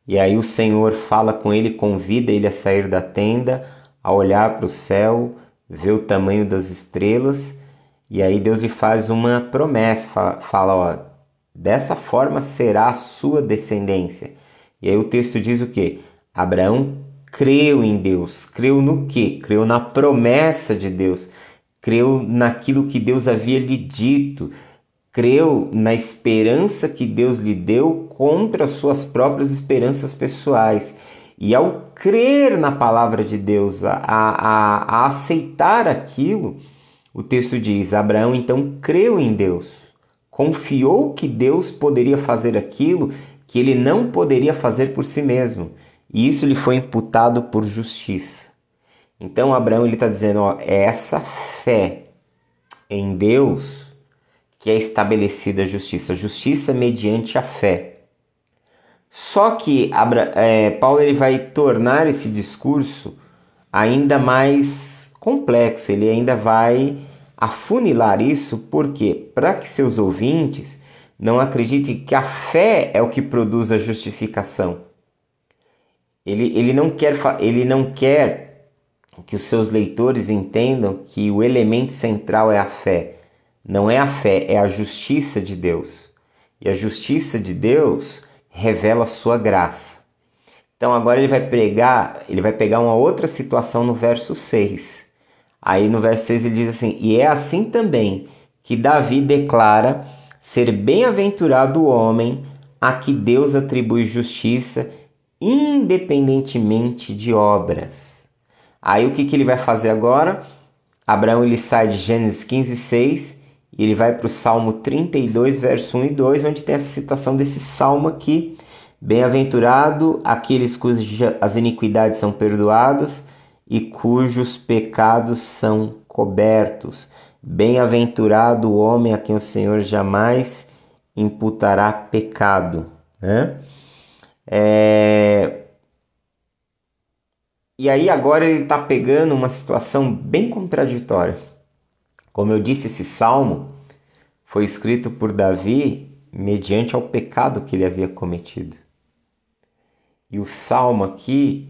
E aí o Senhor fala com ele, convida ele a sair da tenda, a olhar para o céu, ver o tamanho das estrelas. E aí Deus lhe faz uma promessa, fala, ó, dessa forma será a sua descendência. E aí o texto diz o quê? Abraão creu em Deus. Creu no quê? Creu na promessa de Deus. Creu naquilo que Deus havia lhe dito. Creu na esperança que Deus lhe deu contra as suas próprias esperanças pessoais. E ao crer na palavra de Deus, a aceitar aquilo, o texto diz, Abraão então creu em Deus, confiou que Deus poderia fazer aquilo que ele não poderia fazer por si mesmo. E isso lhe foi imputado por justiça. Então Abraão está dizendo, ó, é essa fé em Deus que é estabelecida a justiça mediante a fé. Só que Paulo ele vai tornar esse discurso ainda mais complexo, ele ainda vai afunilar isso, porque para que seus ouvintes não acreditem que a fé é o que produz a justificação. Ele não quer que os seus leitores entendam que o elemento central é a fé. Não é a fé, é a justiça de Deus. E a justiça de Deus revela a sua graça. Então agora ele vai pegar uma outra situação no verso 6. Aí no verso 6 ele diz assim, e é assim também que Davi declara ser bem-aventurado o homem a que Deus atribui justiça independentemente de obras. Aí o que ele vai fazer agora? Abraão ele sai de Gênesis 15, 6 e ele vai para o Salmo 32, verso 1 e 2, onde tem essa citação desse salmo aqui. Bem-aventurado aqueles cujas iniquidades são perdoadas e cujos pecados são cobertos. Bem-aventurado o homem a quem o Senhor jamais imputará pecado. Né? E aí agora ele está pegando uma situação bem contraditória. Como eu disse, esse salmo foi escrito por Davi mediante ao pecado que ele havia cometido. E o salmo aqui,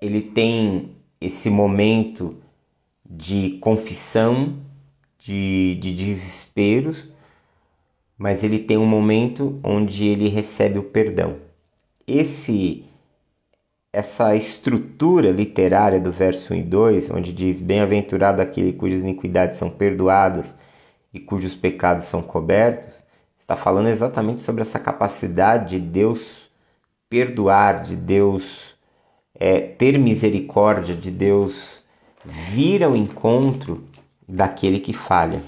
ele tem esse momento de confissão, de desespero, mas ele tem um momento onde ele recebe o perdão. Essa estrutura literária do verso 1 e 2, onde diz bem-aventurado aquele cujas iniquidades são perdoadas e cujos pecados são cobertos, está falando exatamente sobre essa capacidade de Deus perdoar, de Deus ter misericórdia, de Deus vir ao encontro daquele que falha.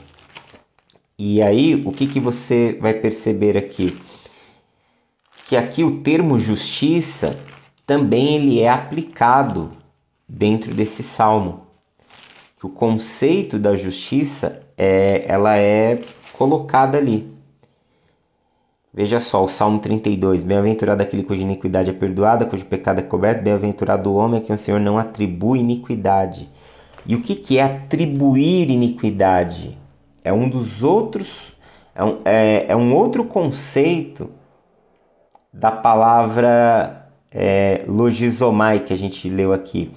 E aí, o que você vai perceber aqui? Que aqui o termo justiça também ele é aplicado dentro desse salmo. Que o conceito da justiça ela é colocada ali. Veja só, o Salmo 32. Bem-aventurado aquele cuja iniquidade é perdoada, cujo pecado é coberto. Bem-aventurado o homem a quem o Senhor não atribui iniquidade. E o que é atribuir iniquidade? É um dos outros, é um outro conceito da palavra logizomai que a gente leu aqui.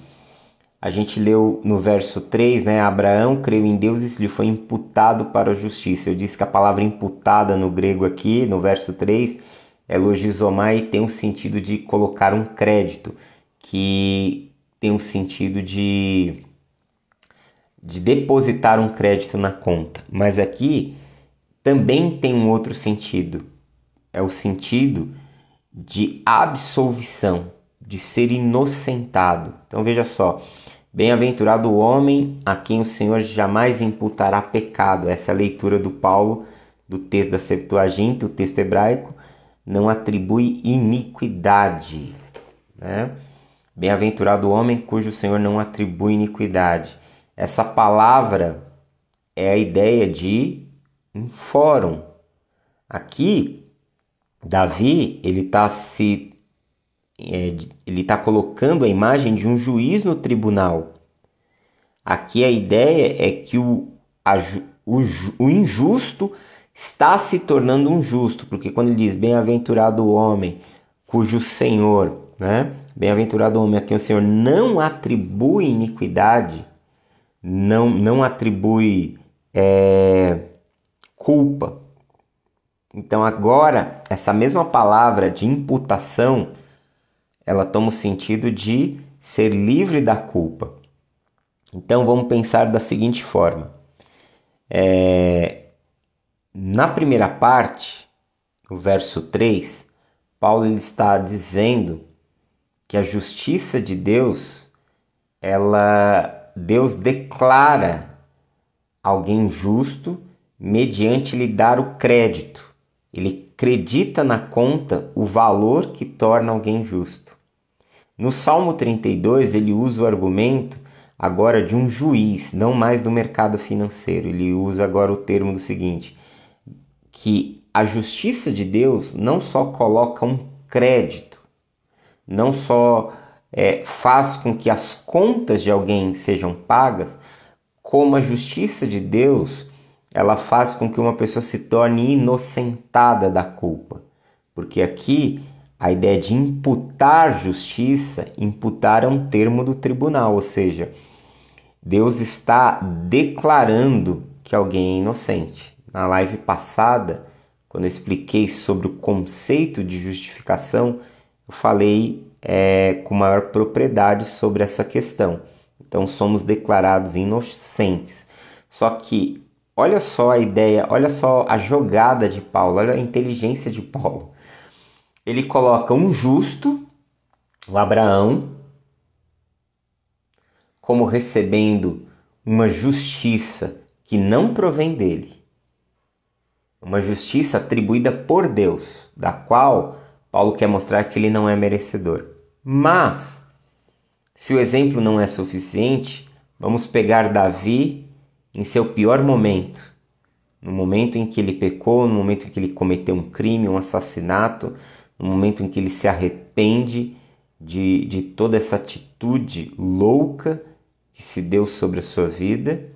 A gente leu no verso 3, né? Abraão creu em Deus e isso lhe foi imputado para a justiça. Eu disse que a palavra imputada no grego aqui, no verso 3, é logizomai e tem o sentido de colocar um crédito, que tem o sentido de depositar um crédito na conta. Mas aqui também tem um outro sentido. É o sentido de absolvição, de ser inocentado. Então veja só. Bem-aventurado o homem a quem o Senhor jamais imputará pecado. Essa é a leitura do Paulo, do texto da Septuaginta, o texto hebraico, não atribui iniquidade, né? Bem-aventurado o homem cujo Senhor não atribui iniquidade. Essa palavra é a ideia de um fórum. Aqui, Davi, ele está colocando a imagem de um juiz no tribunal. Aqui a ideia é que o injusto está se tornando um justo, porque quando ele diz bem-aventurado o homem cujo Senhor, né? Bem-aventurado o homem a quem o Senhor não atribui iniquidade, não atribui culpa. Então agora, essa mesma palavra de imputação, ela toma o sentido de ser livre da culpa. Então vamos pensar da seguinte forma. Na primeira parte, no verso 3, Paulo ele está dizendo que a justiça de Deus, Deus declara alguém justo mediante lhe dar o crédito. Ele acredita na conta o valor que torna alguém justo. No Salmo 32, ele usa o argumento agora de um juiz, não mais do mercado financeiro. Ele usa agora o termo do seguinte, que a justiça de Deus não só coloca um crédito, não só faz com que as contas de alguém sejam pagas, como a justiça de Deus, ela faz com que uma pessoa se torne inocentada da culpa. Porque aqui a ideia de imputar justiça, imputar é um termo do tribunal, ou seja, Deus está declarando que alguém é inocente. Na live passada, quando eu expliquei sobre o conceito de justificação, eu falei com maior propriedade sobre essa questão. Então somos declarados inocentes. Só que olha só a ideia, olha só a jogada de Paulo, olha a inteligência de Paulo. Ele coloca um justo, o Abraão, como recebendo uma justiça que não provém dele. Uma justiça atribuída por Deus, da qual Paulo quer mostrar que ele não é merecedor. Mas, se o exemplo não é suficiente, vamos pegar Davi em seu pior momento. No momento em que ele pecou, no momento em que ele cometeu um crime, um assassinato, no momento em que ele se arrepende de toda essa atitude louca que se deu sobre a sua vida,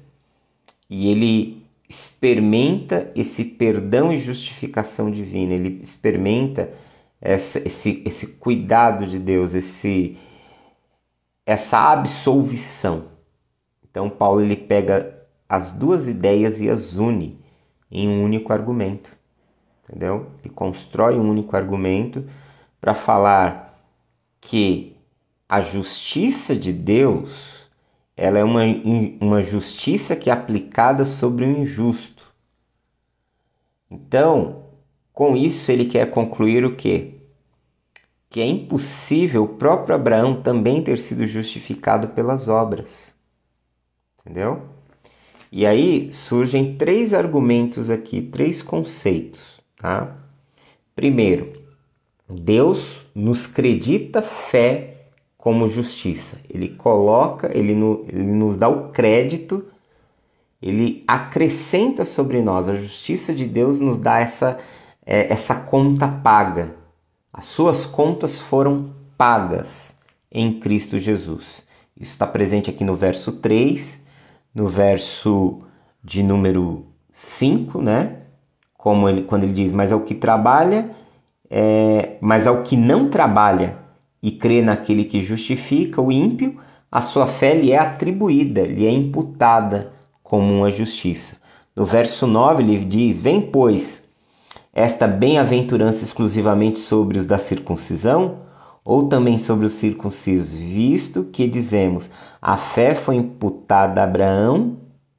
e ele experimenta esse perdão e justificação divina, ele experimenta esse cuidado de Deus, essa absolvição. Então Paulo ele pega as duas ideias e as une em um único argumento, entendeu? Ele constrói um único argumento para falar que a justiça de Deus, ela é uma justiça que é aplicada sobre o injusto. Então, com isso ele quer concluir o quê? Que é impossível o próprio Abraão também ter sido justificado pelas obras. Entendeu? E aí surgem 3 argumentos aqui, 3 conceitos, tá? Primeiro, Deus nos credita fé como justiça. Ele coloca, ele nos dá o crédito, ele acrescenta sobre nós. A justiça de Deus nos dá essa conta paga. As suas contas foram pagas em Cristo Jesus. Isso está presente aqui no verso 3, no verso de número 5, né? Quando ele diz, mas ao que trabalha, mas ao que não trabalha e crê naquele que justifica o ímpio, a sua fé lhe é atribuída, lhe é imputada como uma justiça. No verso 9 ele diz, vem, pois, esta bem-aventurança exclusivamente sobre os da circuncisão, ou também sobre os circuncisos, visto que dizemos, a fé foi imputada a Abraão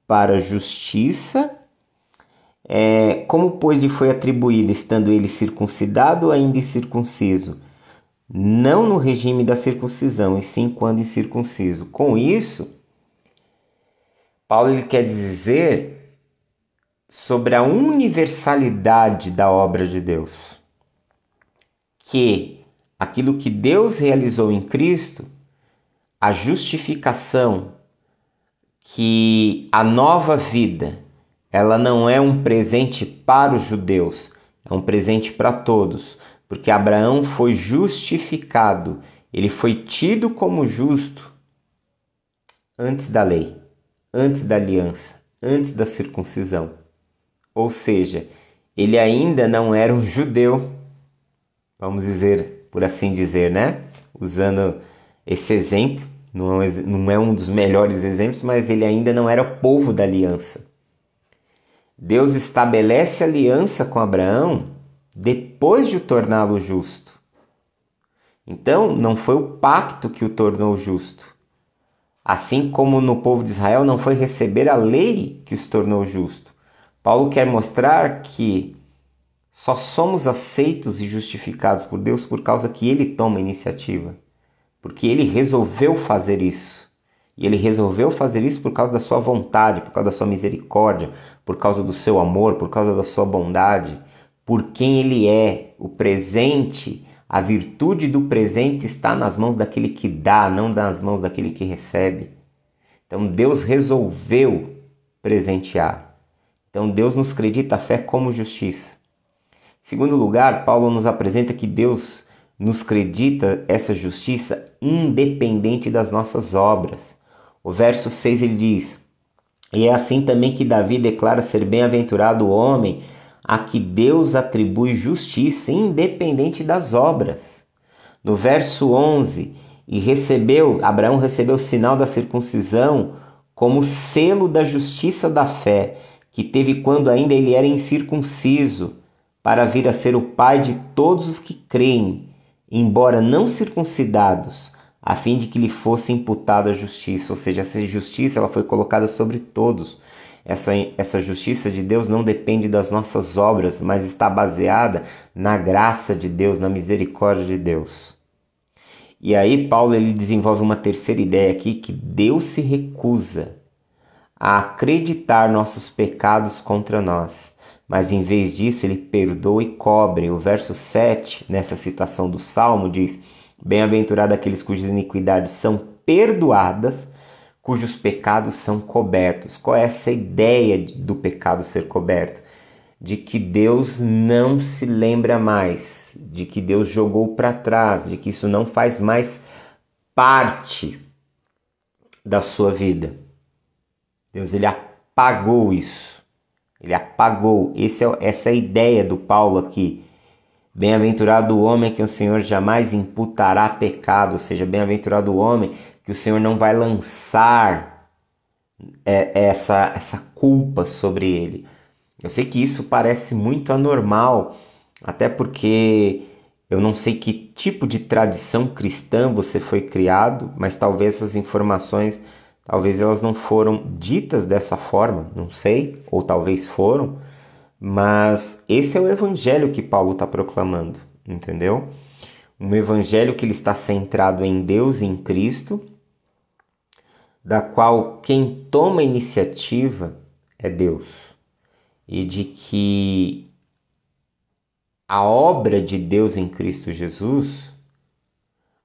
para justiça, como pois lhe foi atribuída, estando ele circuncidado ou ainda incircunciso? Não no regime da circuncisão, e sim quando incircunciso. Com isso, Paulo ele quer dizer sobre a universalidade da obra de Deus, que aquilo que Deus realizou em Cristo, a justificação, que a nova vida, ela não é um presente para os judeus, é um presente para todos, porque Abraão foi justificado, ele foi tido como justo antes da lei, antes da aliança, antes da circuncisão. Ou seja, ele ainda não era um judeu, vamos dizer, por assim dizer, né? Usando esse exemplo, não é um dos melhores exemplos, mas ele ainda não era povo da aliança. Deus estabelece aliança com Abraão depois de o torná-lo justo. Então, não foi o pacto que o tornou justo. Assim como no povo de Israel não foi receber a lei que os tornou justo. Paulo quer mostrar que só somos aceitos e justificados por Deus por causa que Ele toma a iniciativa. Porque Ele resolveu fazer isso. E Ele resolveu fazer isso por causa da sua vontade, por causa da sua misericórdia, por causa do seu amor, por causa da sua bondade, por quem Ele é. O presente, a virtude do presente está nas mãos daquele que dá, não nas mãos daquele que recebe. Então Deus resolveu presentear. Então Deus nos acredita a fé como justiça. Em segundo lugar, Paulo nos apresenta que Deus nos acredita essa justiça independente das nossas obras. O verso 6 ele diz, e é assim também que Davi declara ser bem-aventurado o homem a que Deus atribui justiça independente das obras. No verso 11, Abraão recebeu o sinal da circuncisão como selo da justiça da fé, que teve quando ainda ele era incircunciso, para vir a ser o pai de todos os que creem, embora não circuncidados, a fim de que lhe fosse imputada a justiça. Ou seja, essa justiça ela foi colocada sobre todos. Essa justiça de Deus não depende das nossas obras, mas está baseada na graça de Deus, na misericórdia de Deus. E aí Paulo ele desenvolve uma terceira ideia aqui, que Deus se recusa a acreditar nossos pecados contra nós, mas em vez disso ele perdoa e cobre. O verso 7, nessa citação do Salmo, diz, bem-aventurado aqueles cujas iniquidades são perdoadas, cujos pecados são cobertos. Qual é essa ideia do pecado ser coberto? De que Deus não se lembra mais, de que Deus jogou para trás, de que isso não faz mais parte da sua vida. Deus ele apagou isso. Ele apagou. Essa é a ideia do Paulo aqui. Bem-aventurado o homem que o Senhor jamais imputará pecado. Ou seja, bem-aventurado o homem que o Senhor não vai lançar essa culpa sobre ele. Eu sei que isso parece muito anormal, até porque eu não sei que tipo de tradição cristã você foi criado, mas talvez essas informações, talvez elas não foram ditas dessa forma, não sei, ou talvez foram, mas esse é o evangelho que Paulo está proclamando, entendeu? Um evangelho que ele está centrado em Deus e em Cristo, da qual quem toma a iniciativa é Deus e de que a obra de Deus em Cristo Jesus,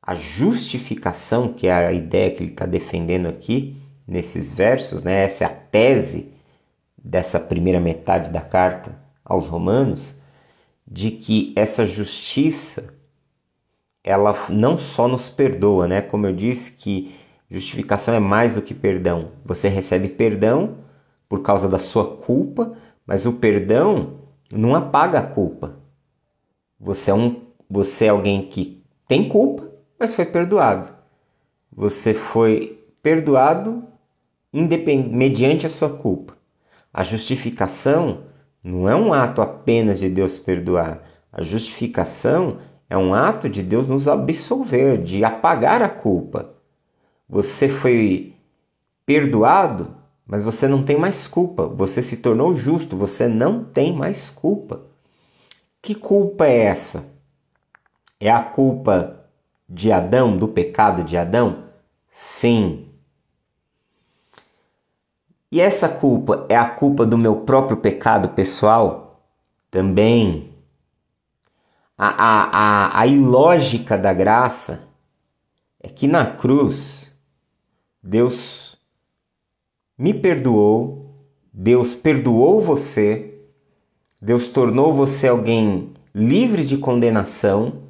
a justificação, que é a ideia que ele está defendendo aqui nesses versos, né? Essa é a tese dessa primeira metade da carta aos Romanos, de que essa justiça, ela não só nos perdoa, né? Como eu disse, que justificação é mais do que perdão. Você recebe perdão por causa da sua culpa, mas o perdão não apaga a culpa. Você é alguém que tem culpa, mas foi perdoado. Você foi perdoado mediante a sua culpa. A justificação não é um ato apenas de Deus perdoar. A justificação é um ato de Deus nos absolver, de apagar a culpa. Você foi perdoado, mas você não tem mais culpa. Você se tornou justo, você não tem mais culpa. Que culpa é essa? É a culpa de Adão, do pecado de Adão? Sim. E essa culpa é a culpa do meu próprio pecado pessoal? Também. A ilógica da graça é que na cruz, Deus me perdoou, Deus perdoou você, Deus tornou você alguém livre de condenação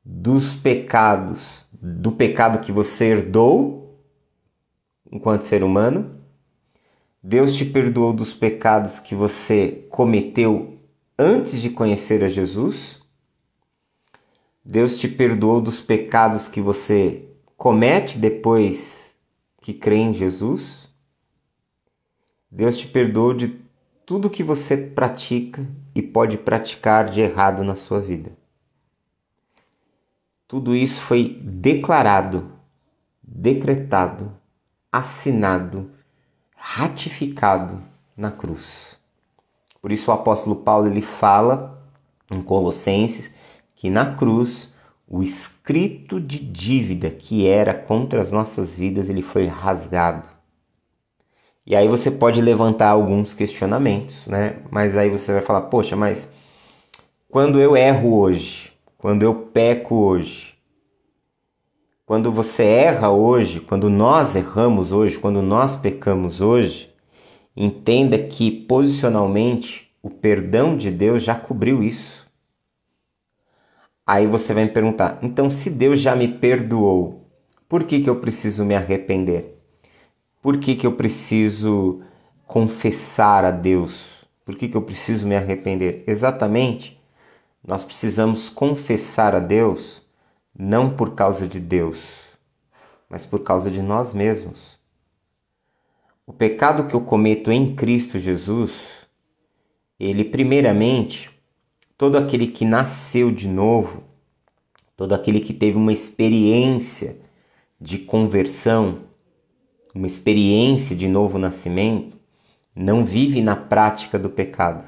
dos pecados, do pecado que você herdou enquanto ser humano. Deus te perdoou dos pecados que você cometeu antes de conhecer a Jesus. Deus te perdoou dos pecados que você comete depois que crê em Jesus. Deus te perdoou de tudo que você pratica e pode praticar de errado na sua vida. Tudo isso foi declarado, decretado, assinado, ratificado na cruz. Por isso o apóstolo Paulo ele fala em Colossenses que na cruz o escrito de dívida que era contra as nossas vidas ele foi rasgado. E aí você pode levantar alguns questionamentos, né? Mas aí você vai falar, poxa, mas quando eu erro hoje, quando eu peco hoje, quando você erra hoje, quando nós erramos hoje, quando nós pecamos hoje, entenda que posicionalmente o perdão de Deus já cobriu isso. Aí você vai me perguntar, então se Deus já me perdoou, por que eu preciso me arrepender? Por que eu preciso confessar a Deus? Por que eu preciso me arrepender? Exatamente, nós precisamos confessar a Deus não por causa de Deus, mas por causa de nós mesmos. O pecado que eu cometo em Cristo Jesus, ele primeiramente, todo aquele que nasceu de novo, todo aquele que teve uma experiência de conversão, uma experiência de novo nascimento, não vive na prática do pecado.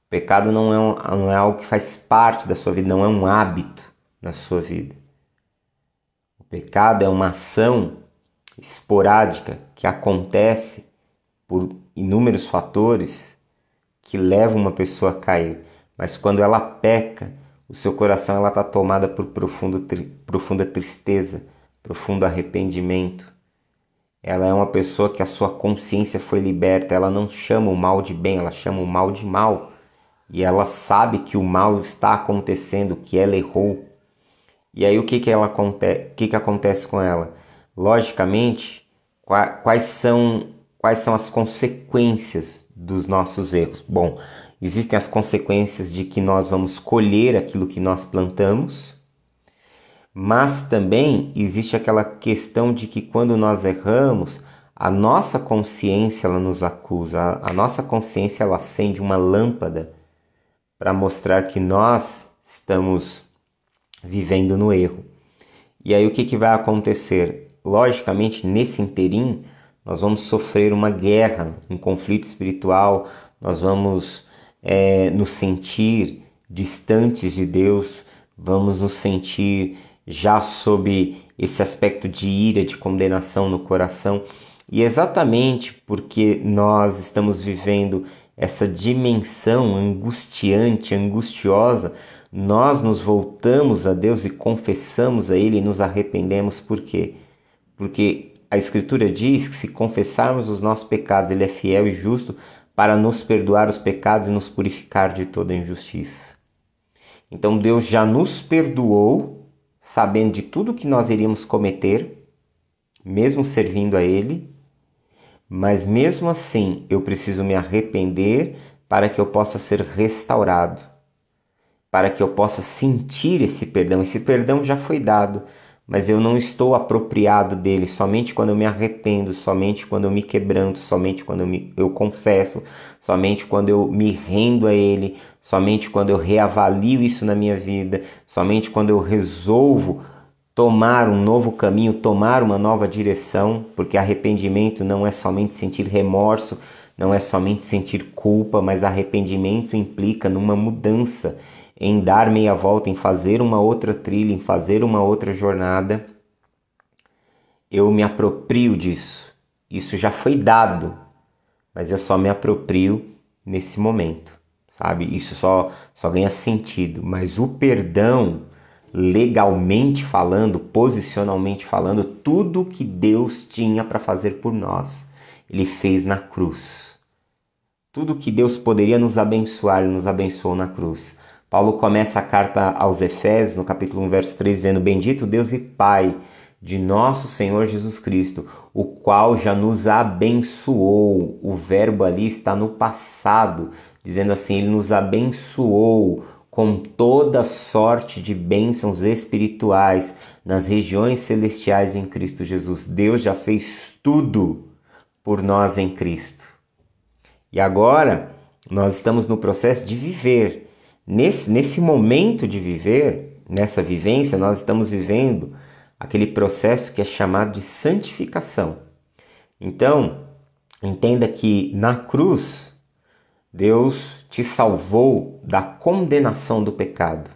O pecado não é algo que faz parte da sua vida, não é um hábito na sua vida. O pecado é uma ação esporádica que acontece por inúmeros fatores que levam uma pessoa a cair. Mas quando ela peca, o seu coração está tomado por profunda tristeza, profundo arrependimento. Ela é uma pessoa que a sua consciência foi liberta, ela não chama o mal de bem, ela chama o mal de mal. E ela sabe que o mal está acontecendo, que ela errou. E aí o que acontece com ela? Logicamente, quais são as consequências dos nossos erros? Bom, existem as consequências de que nós vamos colher aquilo que nós plantamos, mas também existe aquela questão de que quando nós erramos, a nossa consciência ela nos acusa, a nossa consciência ela acende uma lâmpada para mostrar que nós estamos vivendo no erro. E aí o que vai acontecer? Logicamente, nesse interim, nós vamos sofrer uma guerra, um conflito espiritual, nós vamos nos sentir distantes de Deus, vamos nos sentir já sob esse aspecto de ira, de condenação no coração. E exatamente porque nós estamos vivendo essa dimensão angustiante, angustiosa, nós nos voltamos a Deus e confessamos a Ele e nos arrependemos. Por quê? Porque a Escritura diz que se confessarmos os nossos pecados, Ele é fiel e justo para nos perdoar os pecados e nos purificar de toda injustiça. Então Deus já nos perdoou, sabendo de tudo que nós iríamos cometer, mesmo servindo a Ele, mas mesmo assim eu preciso me arrepender para que eu possa ser restaurado, para que eu possa sentir esse perdão. Esse perdão já foi dado, mas eu não estou apropriado dele somente quando eu me arrependo, somente quando eu me quebranto, somente quando eu confesso, somente quando eu me rendo a Ele, somente quando eu reavalio isso na minha vida, somente quando eu resolvo tomar um novo caminho, tomar uma nova direção, porque arrependimento não é somente sentir remorso, não é somente sentir culpa, mas arrependimento implica numa mudança, em dar meia volta, em fazer uma outra trilha, em fazer uma outra jornada. Eu me aproprio disso. Isso já foi dado, mas eu só me aproprio nesse momento, sabe? Isso só ganha sentido, mas o perdão, legalmente falando, posicionalmente falando, tudo que Deus tinha para fazer por nós, Ele fez na cruz. Tudo que Deus poderia nos abençoar, Ele nos abençoou na cruz. Paulo começa a carta aos Efésios, no capítulo 1, verso 3, dizendo: Bendito Deus e Pai de nosso Senhor Jesus Cristo, o qual já nos abençoou. O verbo ali está no passado, dizendo assim, Ele nos abençoou com toda sorte de bênçãos espirituais nas regiões celestiais em Cristo Jesus. Deus já fez tudo por nós em Cristo. E agora nós estamos no processo de viver. Nesse momento de viver, nessa vivência, nós estamos vivendo aquele processo que é chamado de santificação. Então, entenda que na cruz, Deus te salvou da condenação do pecado.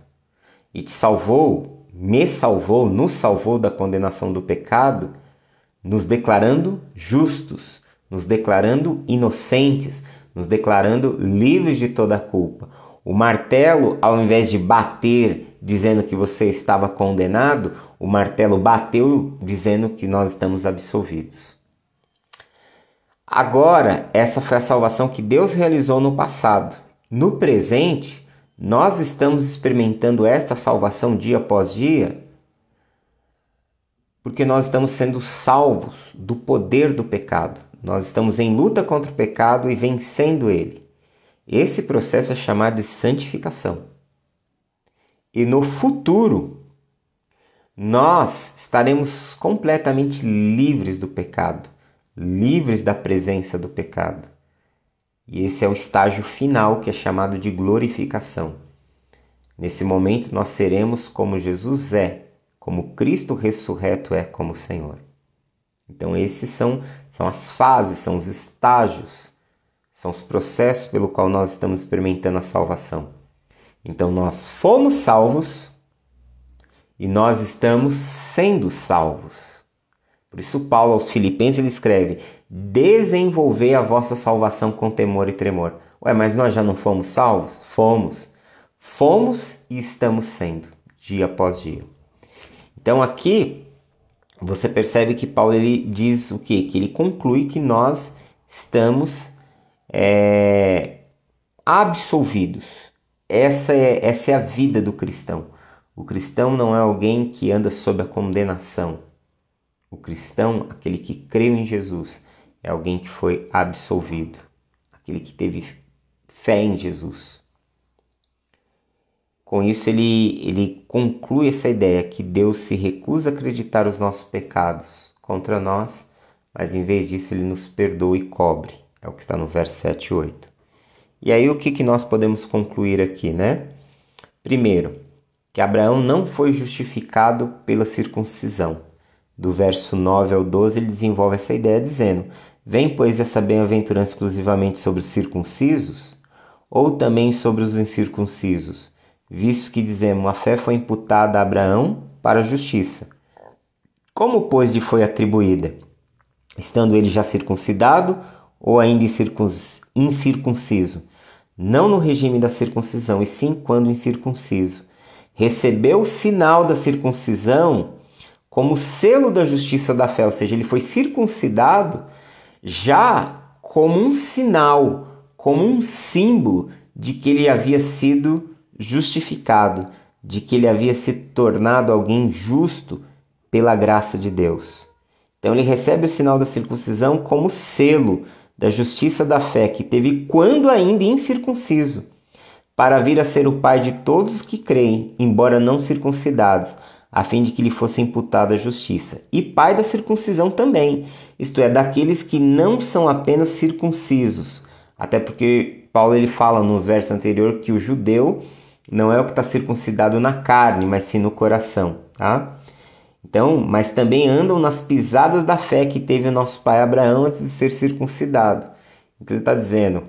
E te salvou, me salvou, nos salvou da condenação do pecado, nos declarando justos, nos declarando inocentes, nos declarando livres de toda a culpa. O martelo, ao invés de bater dizendo que você estava condenado, o martelo bateu dizendo que nós estamos absolvidos. Agora, essa foi a salvação que Deus realizou no passado. No presente, nós estamos experimentando esta salvação dia após dia, porque nós estamos sendo salvos do poder do pecado. Nós estamos em luta contra o pecado e vencendo ele. Esse processo é chamado de santificação. E no futuro, nós estaremos completamente livres do pecado, livres da presença do pecado. E esse é o estágio final, que é chamado de glorificação. Nesse momento, nós seremos como Jesus é, como Cristo ressurreto é como Senhor. Então, esses são as fases, são os estágios, são os processos pelo qual nós estamos experimentando a salvação. Então, nós fomos salvos e nós estamos sendo salvos. Por isso, Paulo aos Filipenses ele escreve: desenvolver a vossa salvação com temor e tremor. Ué, mas nós já não fomos salvos? Fomos. Fomos e estamos sendo, dia após dia. Então, aqui você percebe que Paulo ele diz o quê? Que ele conclui que nós estamos absolvidos. Essa é a vida do cristão. O cristão não é alguém que anda sob a condenação. O cristão, aquele que creu em Jesus, é alguém que foi absolvido. Aquele que teve fé em Jesus. Com isso ele conclui essa ideia que Deus se recusa a acreditar os nossos pecados contra nós, mas em vez disso ele nos perdoa e cobre. É o que está no verso 7 e 8. E aí o que nós podemos concluir aqui, né? Primeiro, que Abraão não foi justificado pela circuncisão. Do verso 9 ao 12 ele desenvolve essa ideia dizendo: vem, pois, essa bem-aventurança exclusivamente sobre os circuncisos ou também sobre os incircuncisos? Visto que dizemos, a fé foi imputada a Abraão para a justiça. Como, pois, lhe foi atribuída? estando ele já circuncidado ou ainda incircunciso? Não no regime da circuncisão, e sim quando incircunciso. Recebeu o sinal da circuncisão como selo da justiça da fé, ou seja, ele foi circuncidado já como um sinal, como um símbolo de que ele havia sido justificado, de que ele havia se tornado alguém justo pela graça de Deus. Então ele recebe o sinal da circuncisão como selo da justiça da fé que teve quando ainda incircunciso, para vir a ser o pai de todos os que creem, embora não circuncidados, a fim de que lhe fosse imputada a justiça. E pai da circuncisão também, isto é, daqueles que não são apenas circuncisos. Até porque Paulo ele fala nos versos anteriores que o judeu não é o que está circuncidado na carne, mas sim no coração, tá? Então, mas também andam nas pisadas da fé que teve o nosso pai Abraão antes de ser circuncidado. Então ele está dizendo,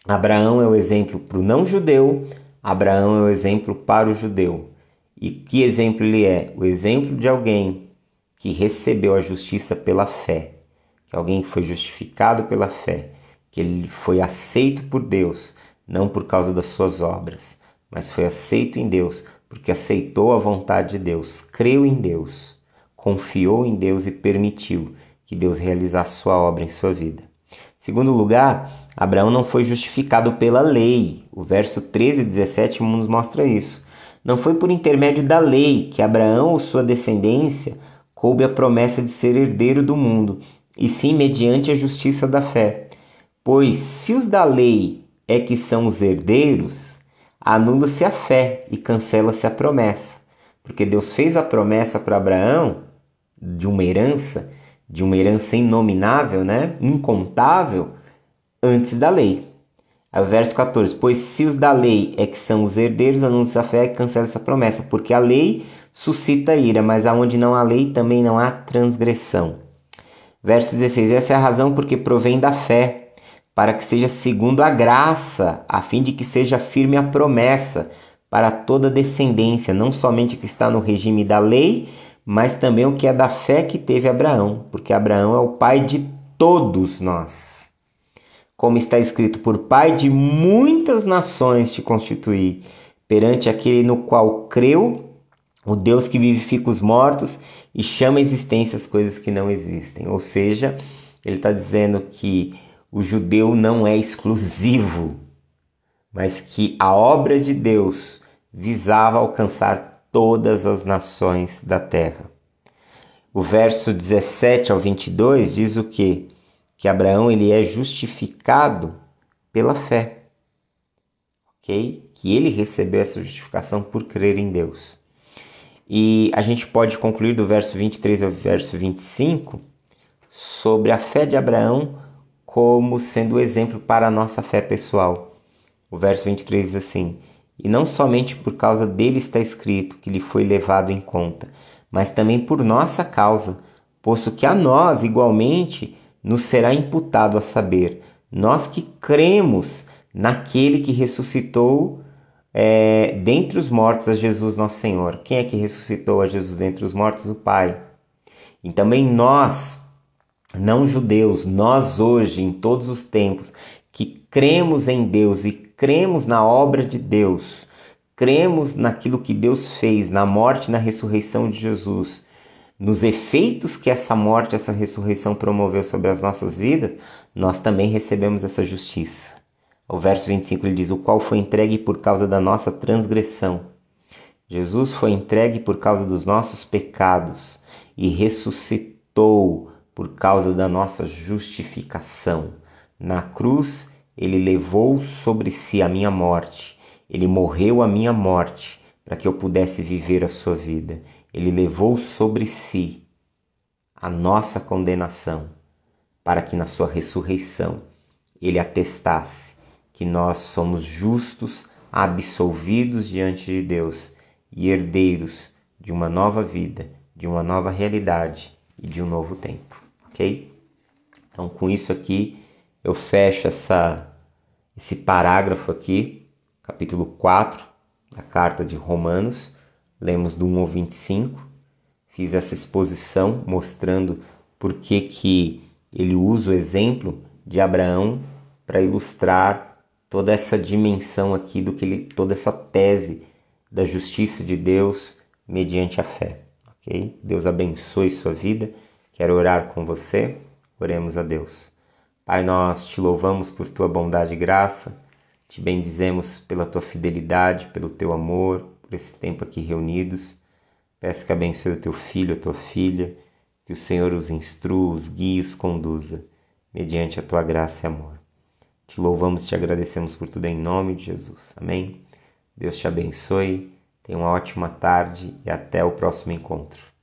Abraão é o exemplo para o não-judeu, Abraão é o exemplo para o judeu. E que exemplo ele é? O exemplo de alguém que recebeu a justiça pela fé, que alguém que foi justificado pela fé, que ele foi aceito por Deus, não por causa das suas obras, mas foi aceito em Deus, porque aceitou a vontade de Deus, creu em Deus, confiou em Deus e permitiu que Deus realizasse sua obra em sua vida. Segundo lugar, Abraão não foi justificado pela lei. O verso 13 e 17 nos mostra isso. Não foi por intermédio da lei que Abraão ou sua descendência coube a promessa de ser herdeiro do mundo, e sim mediante a justiça da fé. Pois se os da lei é que são os herdeiros, anula-se a fé e cancela-se a promessa. Porque Deus fez a promessa para Abraão de uma herança inominável, né? Incontável, antes da lei. Aí o verso 14, pois se os da lei é que são os herdeiros, anuncia a fé e cancela essa promessa, porque a lei suscita ira, mas aonde não há lei também não há transgressão. Verso 16, essa é a razão porque provém da fé, para que seja segundo a graça, a fim de que seja firme a promessa para toda descendência, não somente que está no regime da lei, mas também o que é da fé que teve Abraão, porque Abraão é o pai de todos nós. Como está escrito, por pai de muitas nações te constituí, perante aquele no qual creu, o Deus que vivifica os mortos e chama à existência as coisas que não existem. Ou seja, ele está dizendo que o judeu não é exclusivo, mas que a obra de Deus visava alcançar todas as nações da terra. O verso 17 ao 22 diz o quê? Que Abraão ele é justificado pela fé, ok? Que ele recebeu essa justificação por crer em Deus. E a gente pode concluir do verso 23 ao verso 25 sobre a fé de Abraão como sendo o exemplo para a nossa fé pessoal. O verso 23 diz assim, e não somente por causa dele está escrito que lhe foi levado em conta, mas também por nossa causa, posto que a nós igualmente nos será imputado a saber, nós que cremos naquele que ressuscitou dentre os mortos a Jesus nosso Senhor. Quem é que ressuscitou a Jesus dentre os mortos? O Pai. E também nós, não judeus, nós hoje, em todos os tempos, que cremos em Deus e cremos na obra de Deus, cremos naquilo que Deus fez, na morte e na ressurreição de Jesus, nos efeitos que essa morte, essa ressurreição promoveu sobre as nossas vidas, nós também recebemos essa justiça. O verso 25 ele diz, o qual foi entregue por causa da nossa transgressão. Jesus foi entregue por causa dos nossos pecados e ressuscitou por causa da nossa justificação. Na cruz, ele levou sobre si a minha morte. Ele morreu a minha morte para que eu pudesse viver a sua vida. Ele levou sobre si a nossa condenação, para que na sua ressurreição ele atestasse que nós somos justos, absolvidos diante de Deus e herdeiros de uma nova vida, de uma nova realidade e de um novo tempo, ok? Então, com isso aqui, eu fecho esse parágrafo aqui, capítulo 4 da carta de Romanos. Lemos do 1 ao 25, fiz essa exposição mostrando por que ele usa o exemplo de Abraão para ilustrar toda essa dimensão aqui toda essa tese da justiça de Deus mediante a fé, ok? Deus abençoe sua vida. Quero orar com você. Oremos a Deus. Pai, nós te louvamos por tua bondade e graça, te bendizemos pela tua fidelidade, pelo teu amor, por esse tempo aqui reunidos. Peço que abençoe o teu filho, a tua filha, que o Senhor os instrua, os guie, os conduza, mediante a tua graça e amor. Te louvamos e te agradecemos por tudo em nome de Jesus. Amém? Deus te abençoe, tenha uma ótima tarde e até o próximo encontro.